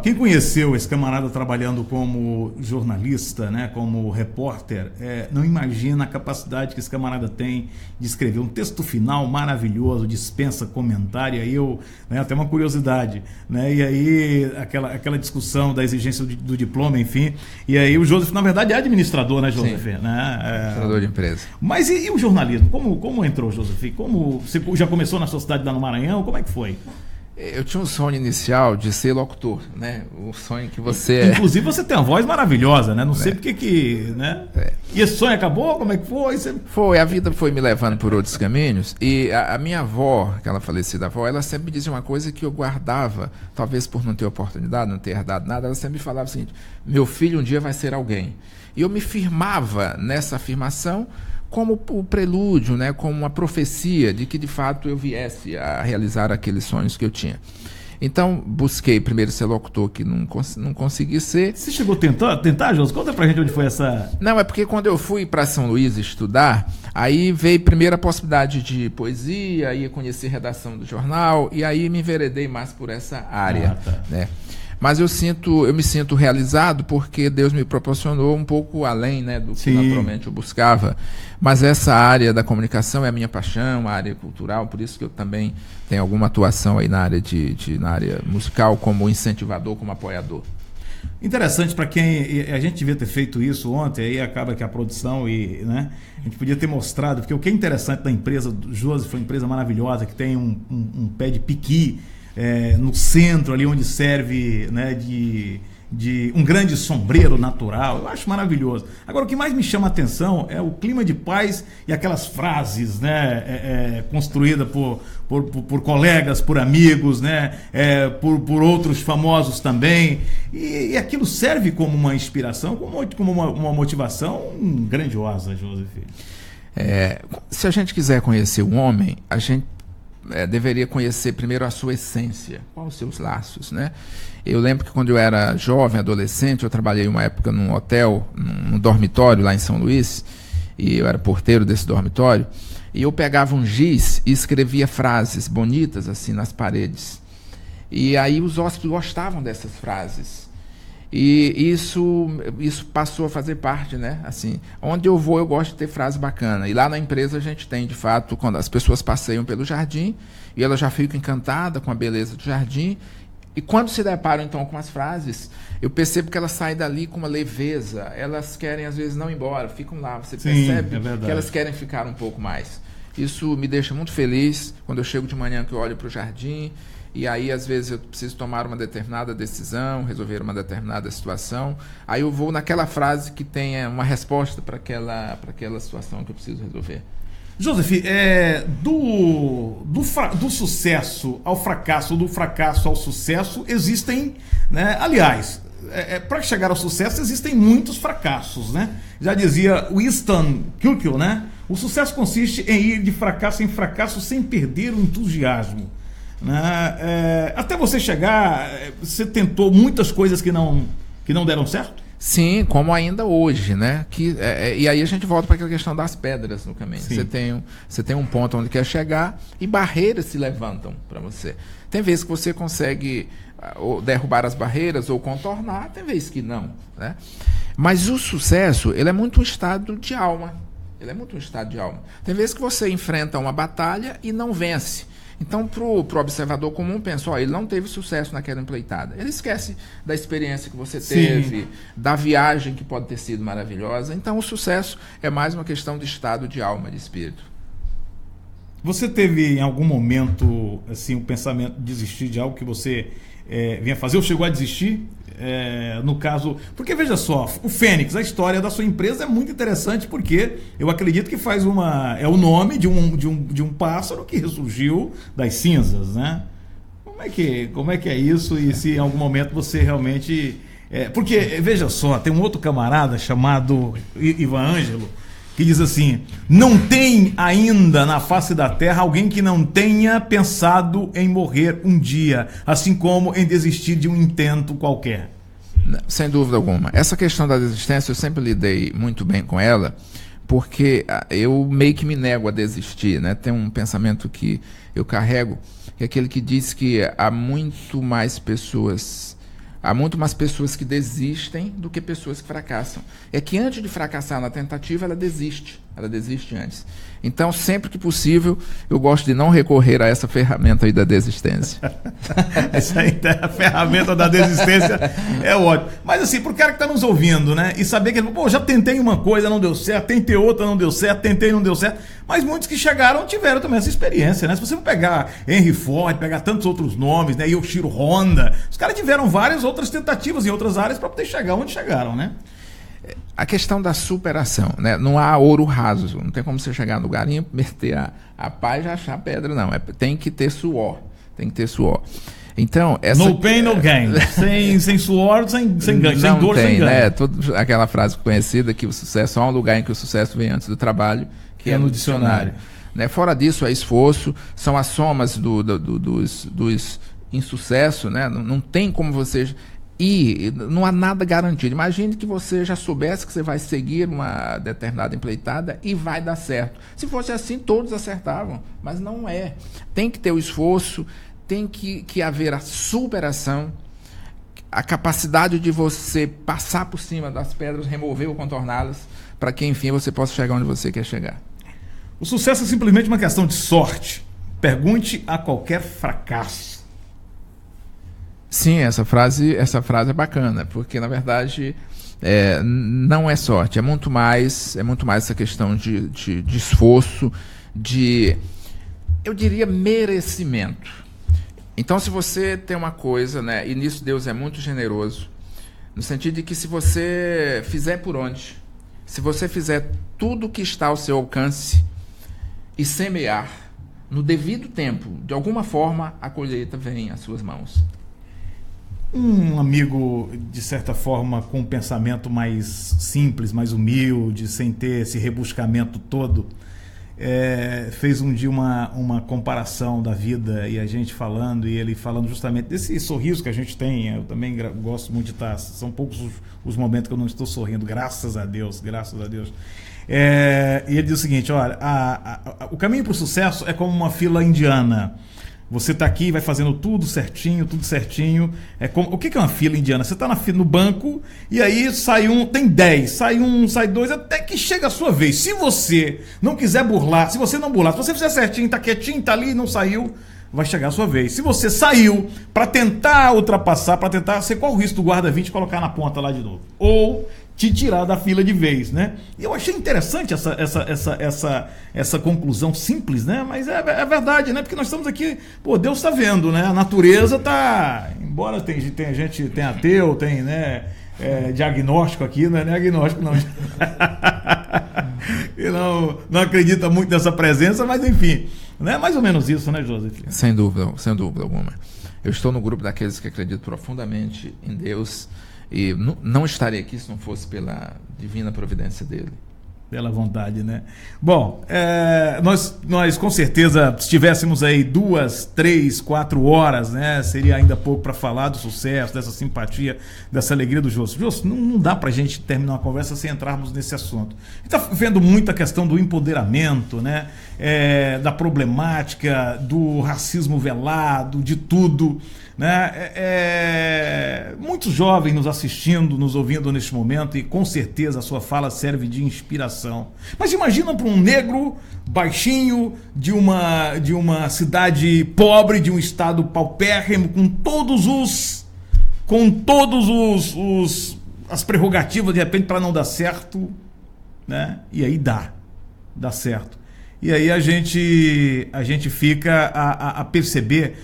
Quem conheceu esse camarada trabalhando como jornalista, né, como repórter, não imagina a capacidade que esse camarada tem de escrever um texto final maravilhoso, dispensa comentário. Aí até uma curiosidade, né, e aí aquela discussão da exigência do diploma, enfim, e aí o Joseph, na verdade, é administrador, né, Joseph? Sim, administrador de empresa. Mas e o jornalismo? Como entrou, Joseph? Como você já começou na sua cidade lá no Maranhão? Como é que foi? Eu tinha um sonho inicial de ser locutor, né? O sonho que você... Inclusive você tem uma voz maravilhosa, né? Não sei porque que... né? E esse sonho acabou? Como é que foi? Foi, a vida foi me levando por outros caminhos. E a minha avó, aquela falecida avó, ela sempre me dizia uma coisa que eu guardava, talvez por não ter oportunidade, não ter herdado nada. Ela sempre me falava o seguinte: meu filho um dia vai ser alguém. E eu me firmava nessa afirmação como o prelúdio, né, como uma profecia de que de fato eu viesse a realizar aqueles sonhos que eu tinha. Então, busquei primeiro ser locutor, que não consegui ser. Você chegou a tentar, José? Conta pra gente onde foi essa... Não, é porque quando eu fui para São Luís estudar, aí veio primeiro a possibilidade de poesia, ia conhecer redação do jornal, e aí me enveredei mais por essa área, né? Mas eu me sinto realizado porque Deus me proporcionou um pouco além, né, do que naturalmente eu buscava. Mas essa área da comunicação é a minha paixão, a área cultural, por isso que eu também tenho alguma atuação aí na área na área musical, como incentivador, como apoiador. Interessante para quem... A gente devia ter feito isso ontem, aí acaba que a produção né, a gente podia ter mostrado, porque o que é interessante da empresa do Joseph, foi uma empresa maravilhosa, que tem um pé de piqui no centro, ali onde serve, né, de um grande sombreiro natural. Eu acho maravilhoso. Agora, o que mais me chama a atenção é o clima de paz e aquelas frases, né, construídas por colegas, por amigos, né, por outros famosos também. E aquilo serve como uma inspiração, como uma motivação grandiosa, Joseph. Se a gente quiser conhecer um homem, a gente deveria conhecer primeiro a sua essência, quais os seus laços, né? Eu lembro que quando eu era jovem, adolescente, eu trabalhei uma época num hotel, num dormitório lá em São Luís, e eu era porteiro desse dormitório, e eu pegava um giz e escrevia frases bonitas assim nas paredes. E aí os hóspedes gostavam dessas frases. E isso passou a fazer parte, né? Assim, onde eu vou, eu gosto de ter frase bacana. E lá na empresa a gente tem, de fato, quando as pessoas passeiam pelo jardim e elas já ficam encantadas com a beleza do jardim. E quando se deparam, então, com as frases, eu percebo que elas saem dali com uma leveza. Elas querem, às vezes, não ir embora, ficam lá. Você percebe que elas querem ficar um pouco mais. Isso me deixa muito feliz quando eu chego de manhã, que eu olho para o jardim. E aí, às vezes, eu preciso tomar uma determinada decisão, resolver uma determinada situação. Aí eu vou naquela frase que tenha uma resposta para aquela situação que eu preciso resolver. Joseph, do sucesso ao fracasso, do fracasso ao sucesso, existem, né? Aliás, para chegar ao sucesso existem muitos fracassos, né? Já dizia Winston Churchill, né? O sucesso consiste em ir de fracasso em fracasso sem perder o entusiasmo. Né? Até você chegar, você tentou muitas coisas que não deram certo? Sim, como ainda hoje, né? E aí a gente volta para aquela questão das pedras no caminho. Você tem um ponto onde quer chegar e barreiras se levantam para você. Tem vezes que você consegue ou derrubar as barreiras ou contornar, tem vezes que não, né? Mas o sucesso, ele é muito um estado de alma. Tem vezes que você enfrenta uma batalha e não vence. Então, pro observador comum, pensa, ele não teve sucesso naquela empleitada. Ele esquece da experiência que você teve, da viagem que pode ter sido maravilhosa. Então, o sucesso é mais uma questão de estado de alma, de espírito. Você teve, em algum momento, assim, um pensamento de desistir de algo que você vinha fazer, ou chegou a desistir? No caso, porque veja só, o Fênix, a história da sua empresa é muito interessante, porque eu acredito que é o nome de um pássaro que ressurgiu das cinzas, né? Como é que é isso? E se em algum momento você realmente... porque, veja só, tem um outro camarada chamado Ivan Ângelo, que diz assim: não tem ainda na face da terra alguém que não tenha pensado em morrer um dia, assim como em desistir de um intento qualquer. Sem dúvida alguma. Essa questão da desistência eu sempre lidei muito bem com ela, porque eu meio que me nego a desistir, né? Tem um pensamento que eu carrego, que é aquele que diz que há muito mais pessoas que desistem do que pessoas que fracassam. É que antes de fracassar na tentativa, ela desiste antes. Então, sempre que possível, eu gosto de não recorrer a essa ferramenta aí da desistência. Essa aí, a ferramenta da desistência é ótimo. Mas assim, pro cara que tá nos ouvindo, né, e saber que ele, já tentei uma coisa, não deu certo, tentei outra, não deu certo, tentei, não deu certo, mas muitos que chegaram tiveram também essa experiência, né? Se você for pegar Henry Ford, pegar tantos outros nomes, né, Yoshiro Honda, os caras tiveram várias outras tentativas em outras áreas para poder chegar onde chegaram, né? A questão da superação, né? Não há ouro raso, não tem como você chegar no garimpo, meter a pá e já achar pedra, não. Tem que ter suor. Então, no pain, no gain. Sem suor, sem ganho. Sem dor, sem ganho. Né? Aquela frase conhecida que o sucesso, há um lugar em que o sucesso vem antes do trabalho, que é no dicionário. Né? Fora disso, é esforço, são as somas dos insucesso, né? Não tem como você... E não há nada garantido. Imagine que você já soubesse que você vai seguir uma determinada empleitada e vai dar certo. Se fosse assim, todos acertavam, mas não é. Tem que ter o esforço, tem que haver a superação, a capacidade de você passar por cima das pedras, remover ou contorná-las, para que, enfim, você possa chegar onde você quer chegar. O sucesso é simplesmente uma questão de sorte. Pergunte a qualquer fracasso. Sim, essa frase é bacana, porque na verdade não é sorte, é muito mais essa questão de esforço, eu diria, merecimento. Então, se você tem uma coisa, né, e nisso Deus é muito generoso, no sentido de que se você fizer por onde, se você fizer tudo o que está ao seu alcance e semear no devido tempo, de alguma forma a colheita vem às suas mãos. Um amigo, de certa forma, com um pensamento mais simples, mais humilde, sem ter esse rebuscamento todo, fez um dia uma comparação da vida, e a gente falando, e ele falando justamente desse sorriso que a gente tem. Eu também gosto muito de estar... São poucos os momentos que eu não estou sorrindo, graças a Deus. E ele diz o seguinte: olha, o caminho para o sucesso é como uma fila indiana. Você tá aqui, vai fazendo tudo certinho. É como, o que é uma fila indiana? Você tá no banco e aí sai um, tem 10, sai um, sai dois, até que chega a sua vez. Se você não quiser burlar, se você não burlar, se você fizer certinho, tá quietinho, tá ali, não saiu, vai chegar a sua vez. Se você saiu para tentar ultrapassar, você corre o risco do guarda 20 colocar na ponta lá de novo. Ou te tirar da fila de vez, né? E eu achei interessante essa conclusão simples, né? Mas é verdade, né? Porque nós estamos aqui, Deus está vendo, né? A natureza tá, embora tem gente, tem ateu, tem, né? Diagnóstico aqui, não é diagnóstico não. E não acredita muito nessa presença, mas enfim, né? Mais ou menos isso, né, Joseph? Sem dúvida alguma. Eu estou no grupo daqueles que acreditam profundamente em Deus. E não estaria aqui se não fosse pela divina providência dele. Pela vontade, né? Bom, nós com certeza, se tivéssemos aí 2, 3, 4 horas, né? Seria ainda pouco para falar do sucesso, dessa simpatia, dessa alegria do Jô. Jô, não dá pra gente terminar uma conversa sem entrarmos nesse assunto. A gente tá vendo muito a questão do empoderamento, né? Da problemática, do racismo velado, de tudo, né? Muitos jovens nos assistindo, nos ouvindo neste momento, e com certeza a sua fala serve de inspiração. Mas imagina para um negro baixinho de uma cidade pobre, de um estado paupérrimo, com todos as prerrogativas de repente para não dar certo, né? E aí dá certo. E aí a gente fica a perceber,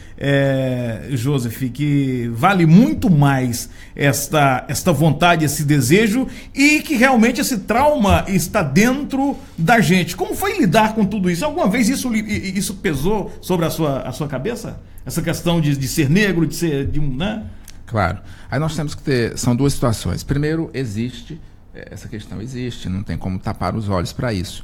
Joseph, que vale muito mais esta vontade, esse desejo, e que realmente esse trauma está dentro da gente. Como foi lidar com tudo isso? Alguma vez isso pesou sobre a sua cabeça? Essa questão de ser negro, de ser né? Claro. Aí nós temos que ter, são duas situações. Primeiro, essa questão existe, não tem como tapar os olhos para isso.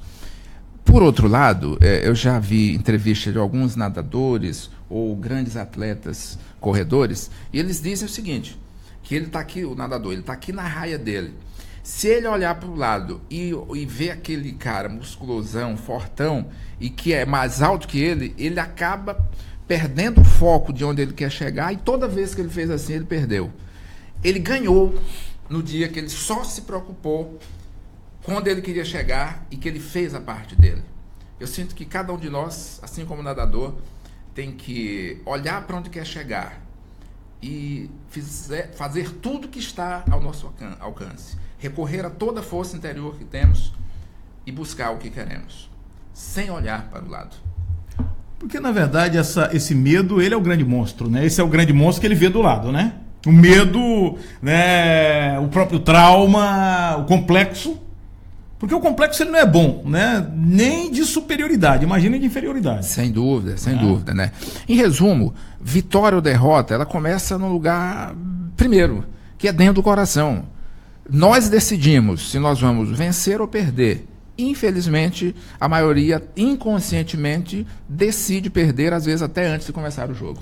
Por outro lado, eu já vi entrevistas de alguns nadadores ou grandes atletas corredores, e eles dizem o seguinte, que ele está aqui, o nadador, ele está aqui na raia dele. Se ele olhar para o lado e ver aquele cara musculosão, fortão, e que é mais alto que ele acaba perdendo o foco de onde ele quer chegar, e toda vez que ele fez assim, ele perdeu. Ele ganhou no dia que ele só se preocupou quando ele queria chegar e que ele fez a parte dele. Eu sinto que cada um de nós, assim como nadador, tem que olhar para onde quer chegar e fazer tudo que está ao nosso alcance. Recorrer a toda a força interior que temos e buscar o que queremos, sem olhar para o lado. Porque, na verdade, esse medo, ele é o grande monstro, né? Esse é o grande monstro que ele vê do lado, né? O medo, né? O próprio trauma, o complexo. Porque o complexo ele não é bom, né? Nem de superioridade, imagina de inferioridade. Sem dúvida, né? Em resumo, vitória ou derrota, ela começa no lugar primeiro, que é dentro do coração. Nós decidimos se nós vamos vencer ou perder. Infelizmente, a maioria inconscientemente decide perder, às vezes até antes de começar o jogo.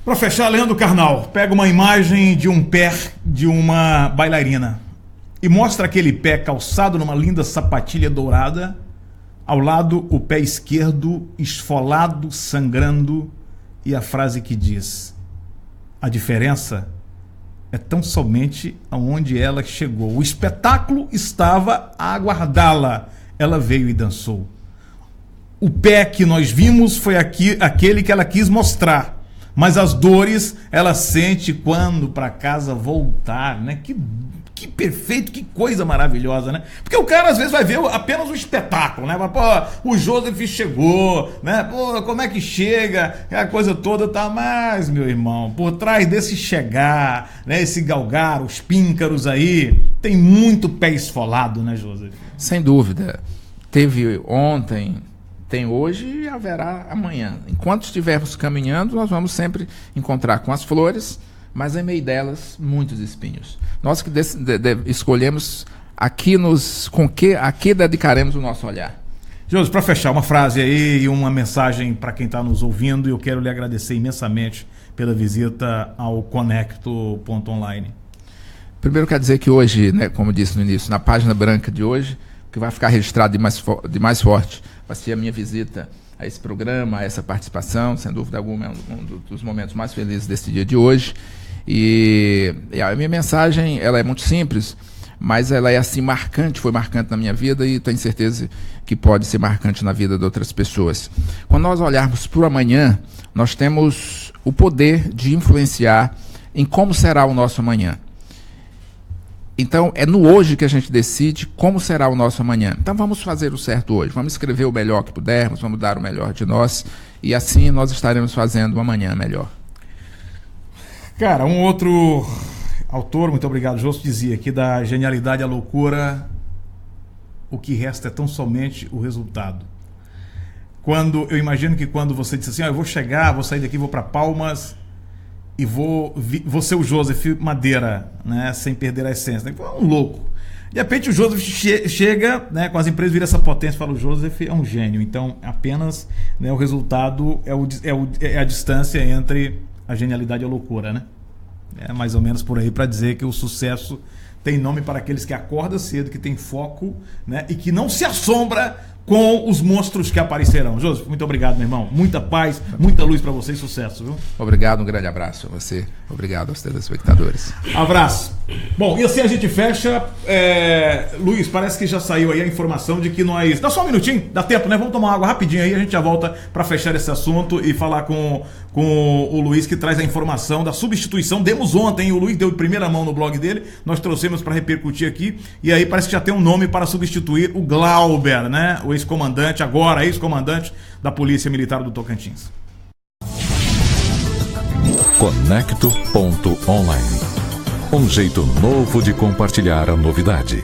Para fechar, Leandro Carnal, pega uma imagem de um pé de uma bailarina e mostra aquele pé calçado numa linda sapatilha dourada, ao lado o pé esquerdo esfolado, sangrando, e a frase que diz: a diferença é tão somente aonde ela chegou. O espetáculo estava a aguardá-la. Ela veio e dançou. O pé que nós vimos foi aquele que ela quis mostrar, mas as dores ela sente quando para casa voltar, né? Que perfeito, que coisa maravilhosa, né? Porque o cara às vezes vai ver apenas o espetáculo, né? Pô, o Joseph chegou, né? Pô, como é que chega? A coisa toda tá, mas, meu irmão, por trás desse chegar, né? Esse galgar, os píncaros aí, tem muito pé esfolado, né, Joseph? Sem dúvida. Teve ontem, tem hoje e haverá amanhã. Enquanto estivermos caminhando, nós vamos sempre encontrar com as flores, mas em meio delas, muitos espinhos. Nós que escolhemos a que dedicaremos o nosso olhar. José, para fechar, uma frase aí e uma mensagem para quem está nos ouvindo, e eu quero lhe agradecer imensamente pela visita ao Conecto.online. Primeiro, quero dizer que hoje, né, como disse no início, na página branca de hoje, que vai ficar registrado de mais forte, vai ser a minha visita à a esse programa, a essa participação. Sem dúvida alguma, é um dos momentos mais felizes desse dia de hoje. E a minha mensagem, ela é muito simples, mas ela é assim marcante, foi marcante na minha vida e tenho certeza que pode ser marcante na vida de outras pessoas. Quando nós olharmos para o amanhã, nós temos o poder de influenciar em como será o nosso amanhã. Então, é no hoje que a gente decide como será o nosso amanhã. Então, vamos fazer o certo hoje, vamos escrever o melhor que pudermos, vamos dar o melhor de nós, e assim nós estaremos fazendo um amanhã melhor. Cara, um outro autor, muito obrigado, Josto, dizia aqui da genialidade à loucura, o que resta é tão somente o resultado. Eu imagino que quando você disse assim, eu vou chegar, vou sair daqui, vou para Palmas e vou ser o Joseph Madeira, né, sem perder a essência. Né? Um louco. De repente o Joseph chega, né, com as empresas, vira essa potência e fala, o Joseph é um gênio. Então apenas, né, o resultado é a distância entre a genialidade e a loucura, né? É mais ou menos por aí para dizer que o sucesso tem nome para aqueles que acordam cedo, que tem foco, né, e que não se assombra com os monstros que aparecerão. Joseph, muito obrigado, meu irmão. Muita paz, muita luz para você e sucesso, viu? Obrigado, um grande abraço a você. Obrigado aos telespectadores. Abraço. Bom, e assim a gente fecha. Luiz, parece que já saiu aí a informação de que nós... Dá só um minutinho, dá tempo, né? Vamos tomar uma água rapidinho aí, a gente já volta para fechar esse assunto e falar com o Luiz, que traz a informação da substituição. Demos ontem, o Luiz deu de primeira mão no blog dele, nós trouxemos para repercutir aqui, e aí parece que já tem um nome para substituir o Glauber, né? O ex-comandante, agora ex-comandante da Polícia Militar do Tocantins. Conecto.online. Um jeito novo de compartilhar a novidade.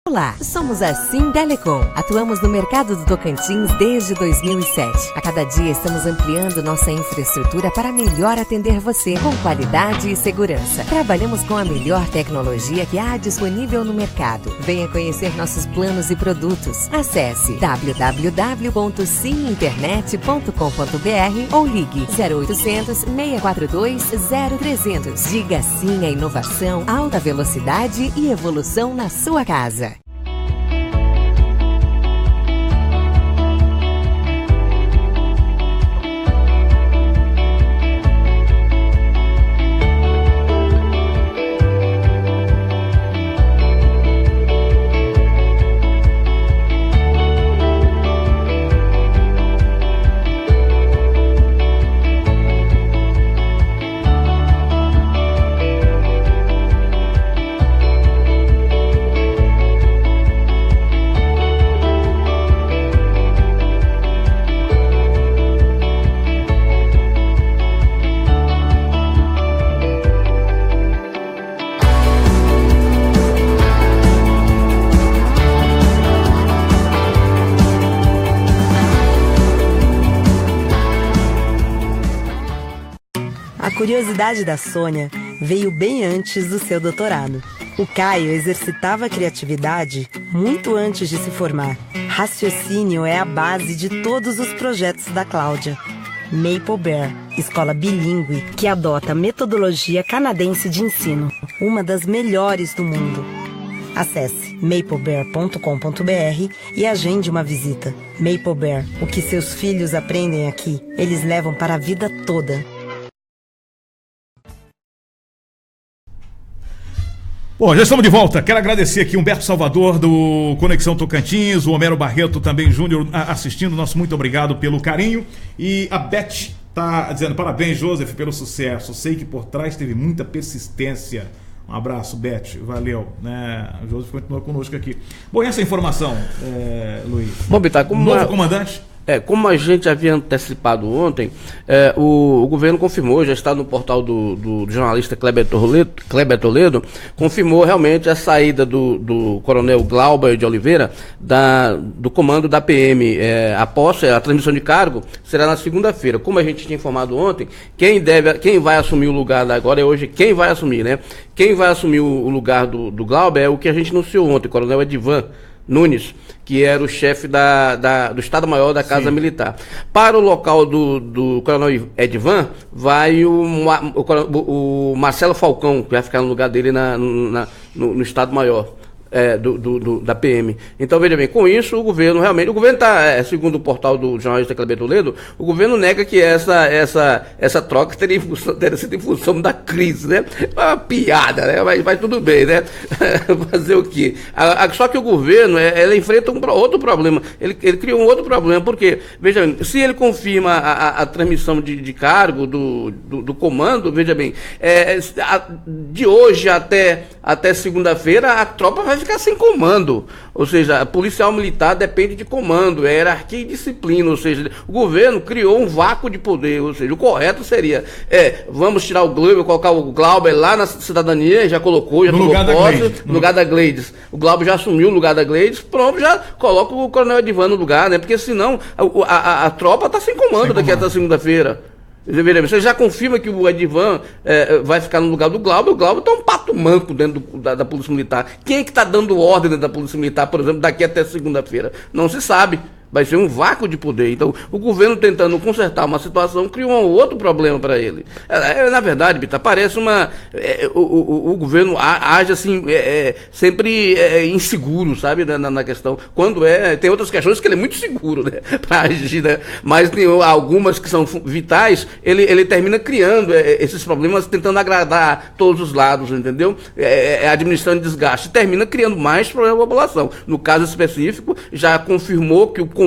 Olá, somos a Sim Telecom. Atuamos no mercado do Tocantins desde 2007. A cada dia estamos ampliando nossa infraestrutura para melhor atender você, com qualidade e segurança. Trabalhamos com a melhor tecnologia que há disponível no mercado. Venha conhecer nossos planos e produtos. Acesse www.siminternet.com.br ou ligue 0800 642 0300. Diga sim à inovação, alta velocidade e evolução na sua casa. A curiosidade da Sônia veio bem antes do seu doutorado. O Caio exercitava a criatividade muito antes de se formar. Raciocínio é a base de todos os projetos da Cláudia. Maple Bear, escola bilíngue que adota a metodologia canadense de ensino, uma das melhores do mundo. Acesse maplebear.com.br e agende uma visita. Maple Bear, o que seus filhos aprendem aqui, eles levam para a vida toda. Bom, já estamos de volta. Quero agradecer aqui Humberto Salvador do Conexão Tocantins, o Homero Barreto também Júnior assistindo. Nosso muito obrigado pelo carinho. E a Beth está dizendo parabéns, Joseph, pelo sucesso. Sei que por trás teve muita persistência. Um abraço, Beth. Valeu. Né? O Joseph continuou conosco aqui. Bom, e essa informação, Luiz? Bom, Bittar, como novo comandante? Como a gente havia antecipado ontem, o governo confirmou, já está no portal do jornalista Kleber Toledo, confirmou realmente a saída do coronel Glauber de Oliveira do comando da PM. A transmissão de cargo será na segunda-feira. Como a gente tinha informado ontem, quem vai assumir o lugar agora é hoje, quem vai assumir, né? Quem vai assumir o lugar do Glauber é o que a gente anunciou ontem, o coronel Edivan Nunes, que era o chefe do Estado-Maior da Casa Militar. Para o local do coronel Edivan, vai o Marcelo Falcão, que vai ficar no lugar dele no Estado-Maior. Da PM. Então, veja bem, com isso o governo está, segundo o portal do jornalista Kleber Toledo, o governo nega que essa troca teria sido em função da crise, né? É uma piada, né? Mas tudo bem, né? Fazer o quê? Só que o governo, ele enfrenta outro problema, ele criou um outro problema, porque, veja bem, se ele confirma a transmissão de cargo do comando, veja bem, de hoje até segunda-feira, a tropa vai ficar sem comando, ou seja, policial militar depende de comando, hierarquia e disciplina, ou seja, o governo criou um vácuo de poder, ou seja, o correto seria, vamos tirar o Glauber, colocar o Glauber lá na cidadania, já colocou posse, no lugar da Gleides, o Glauber já assumiu o lugar da Gleides, pronto, já coloca o coronel Edivan no lugar, né, porque senão a tropa está sem comando daqui até segunda-feira. Você já confirma que o Edivan vai ficar no lugar do Glauber. O Glauber está um pato manco dentro da Polícia Militar. Quem é que está dando ordem dentro da Polícia Militar, por exemplo, daqui até segunda-feira? Não se sabe. Vai ser um vácuo de poder. Então, o governo tentando consertar uma situação criou um outro problema para ele. Na verdade, Bita, parece o governo age assim, sempre inseguro, sabe, na questão. Quando tem outras questões que ele é muito seguro, né, para agir, né? Mas tem algumas que são vitais, ele termina criando esses problemas, tentando agradar todos os lados, entendeu? Administrando desgaste, termina criando mais problema para a população. No caso específico, já confirmou que o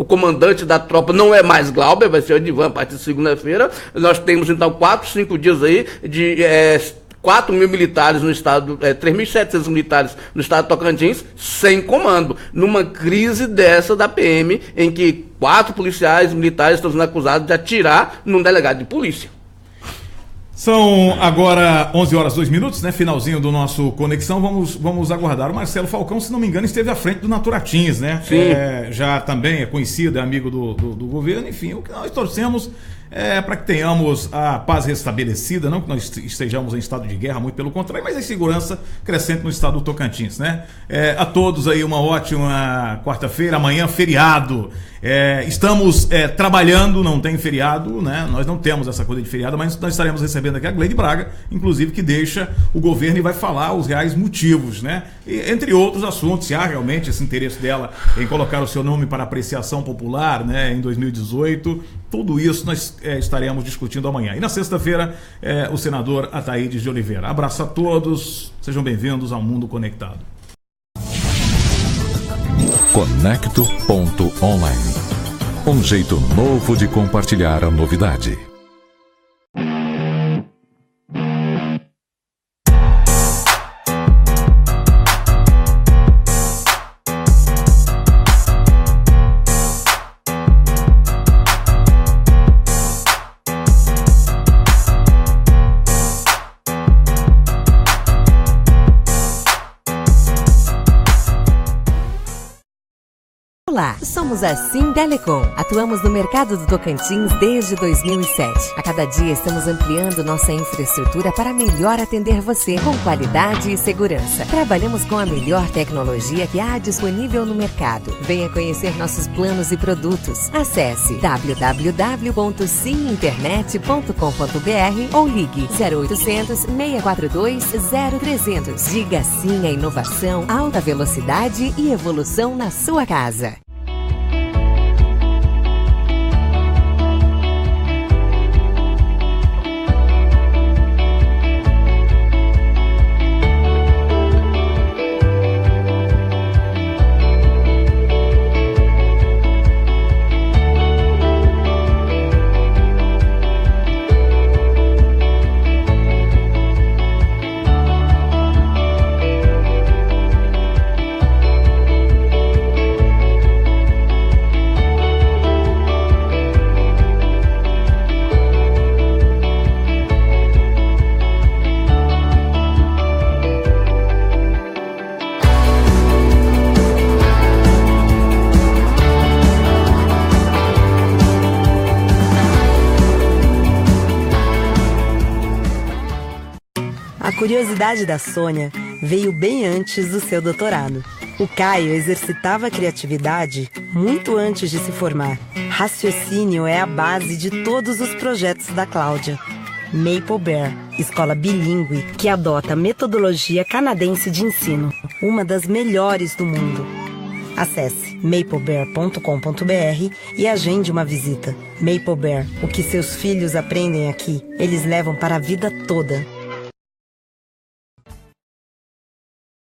comandante da tropa não é mais Glauber, vai ser o Edivan a partir de segunda-feira. Nós temos então 4, 5 dias aí de 4.000 militares no estado, 3.700 militares no estado de Tocantins sem comando, numa crise dessa da PM, em que 4 policiais militares estão sendo acusados de atirar num delegado de polícia. São agora 11 horas 2 minutos, né? Finalzinho do nosso Conexão. Vamos aguardar. O Marcelo Falcão, se não me engano, esteve à frente do Naturatins, né? Sim. Já também é conhecido, é amigo do governo. Enfim, o que nós torcemos para que tenhamos a paz restabelecida, não que nós estejamos em estado de guerra, muito pelo contrário, mas a segurança crescente no estado do Tocantins, né? A todos aí uma ótima quarta-feira, amanhã feriado. Estamos trabalhando, não tem feriado, né? Nós não temos essa coisa de feriado, mas nós estaremos recebendo aqui a Gleide Braga, inclusive, que deixa o governo e vai falar os reais motivos, né? E, entre outros assuntos, se há realmente esse interesse dela em colocar o seu nome para apreciação popular, né, em 2018, tudo isso nós estaremos discutindo amanhã. E na sexta-feira, o senador Ataídes de Oliveira. Abraço a todos, sejam bem-vindos ao Mundo Conectado. Conecto.online. Um jeito novo de compartilhar a novidade. Olá, somos a Sim Telecom. Atuamos no mercado do Tocantins desde 2007. A cada dia estamos ampliando nossa infraestrutura para melhor atender você, com qualidade e segurança. Trabalhamos com a melhor tecnologia que há disponível no mercado. Venha conhecer nossos planos e produtos. Acesse www.siminternet.com.br ou ligue 0800 642 0300. Diga sim à inovação, alta velocidade e evolução na sua casa. curiosidade da Sônia veio bem antes do seu doutorado. O Caio exercitava a criatividade muito antes de se formar. Raciocínio é a base de todos os projetos da Cláudia. Maple Bear, escola bilíngue que adota a metodologia canadense de ensino, uma das melhores do mundo. Acesse maplebear.com.br e agende uma visita. Maple Bear, o que seus filhos aprendem aqui, eles levam para a vida toda.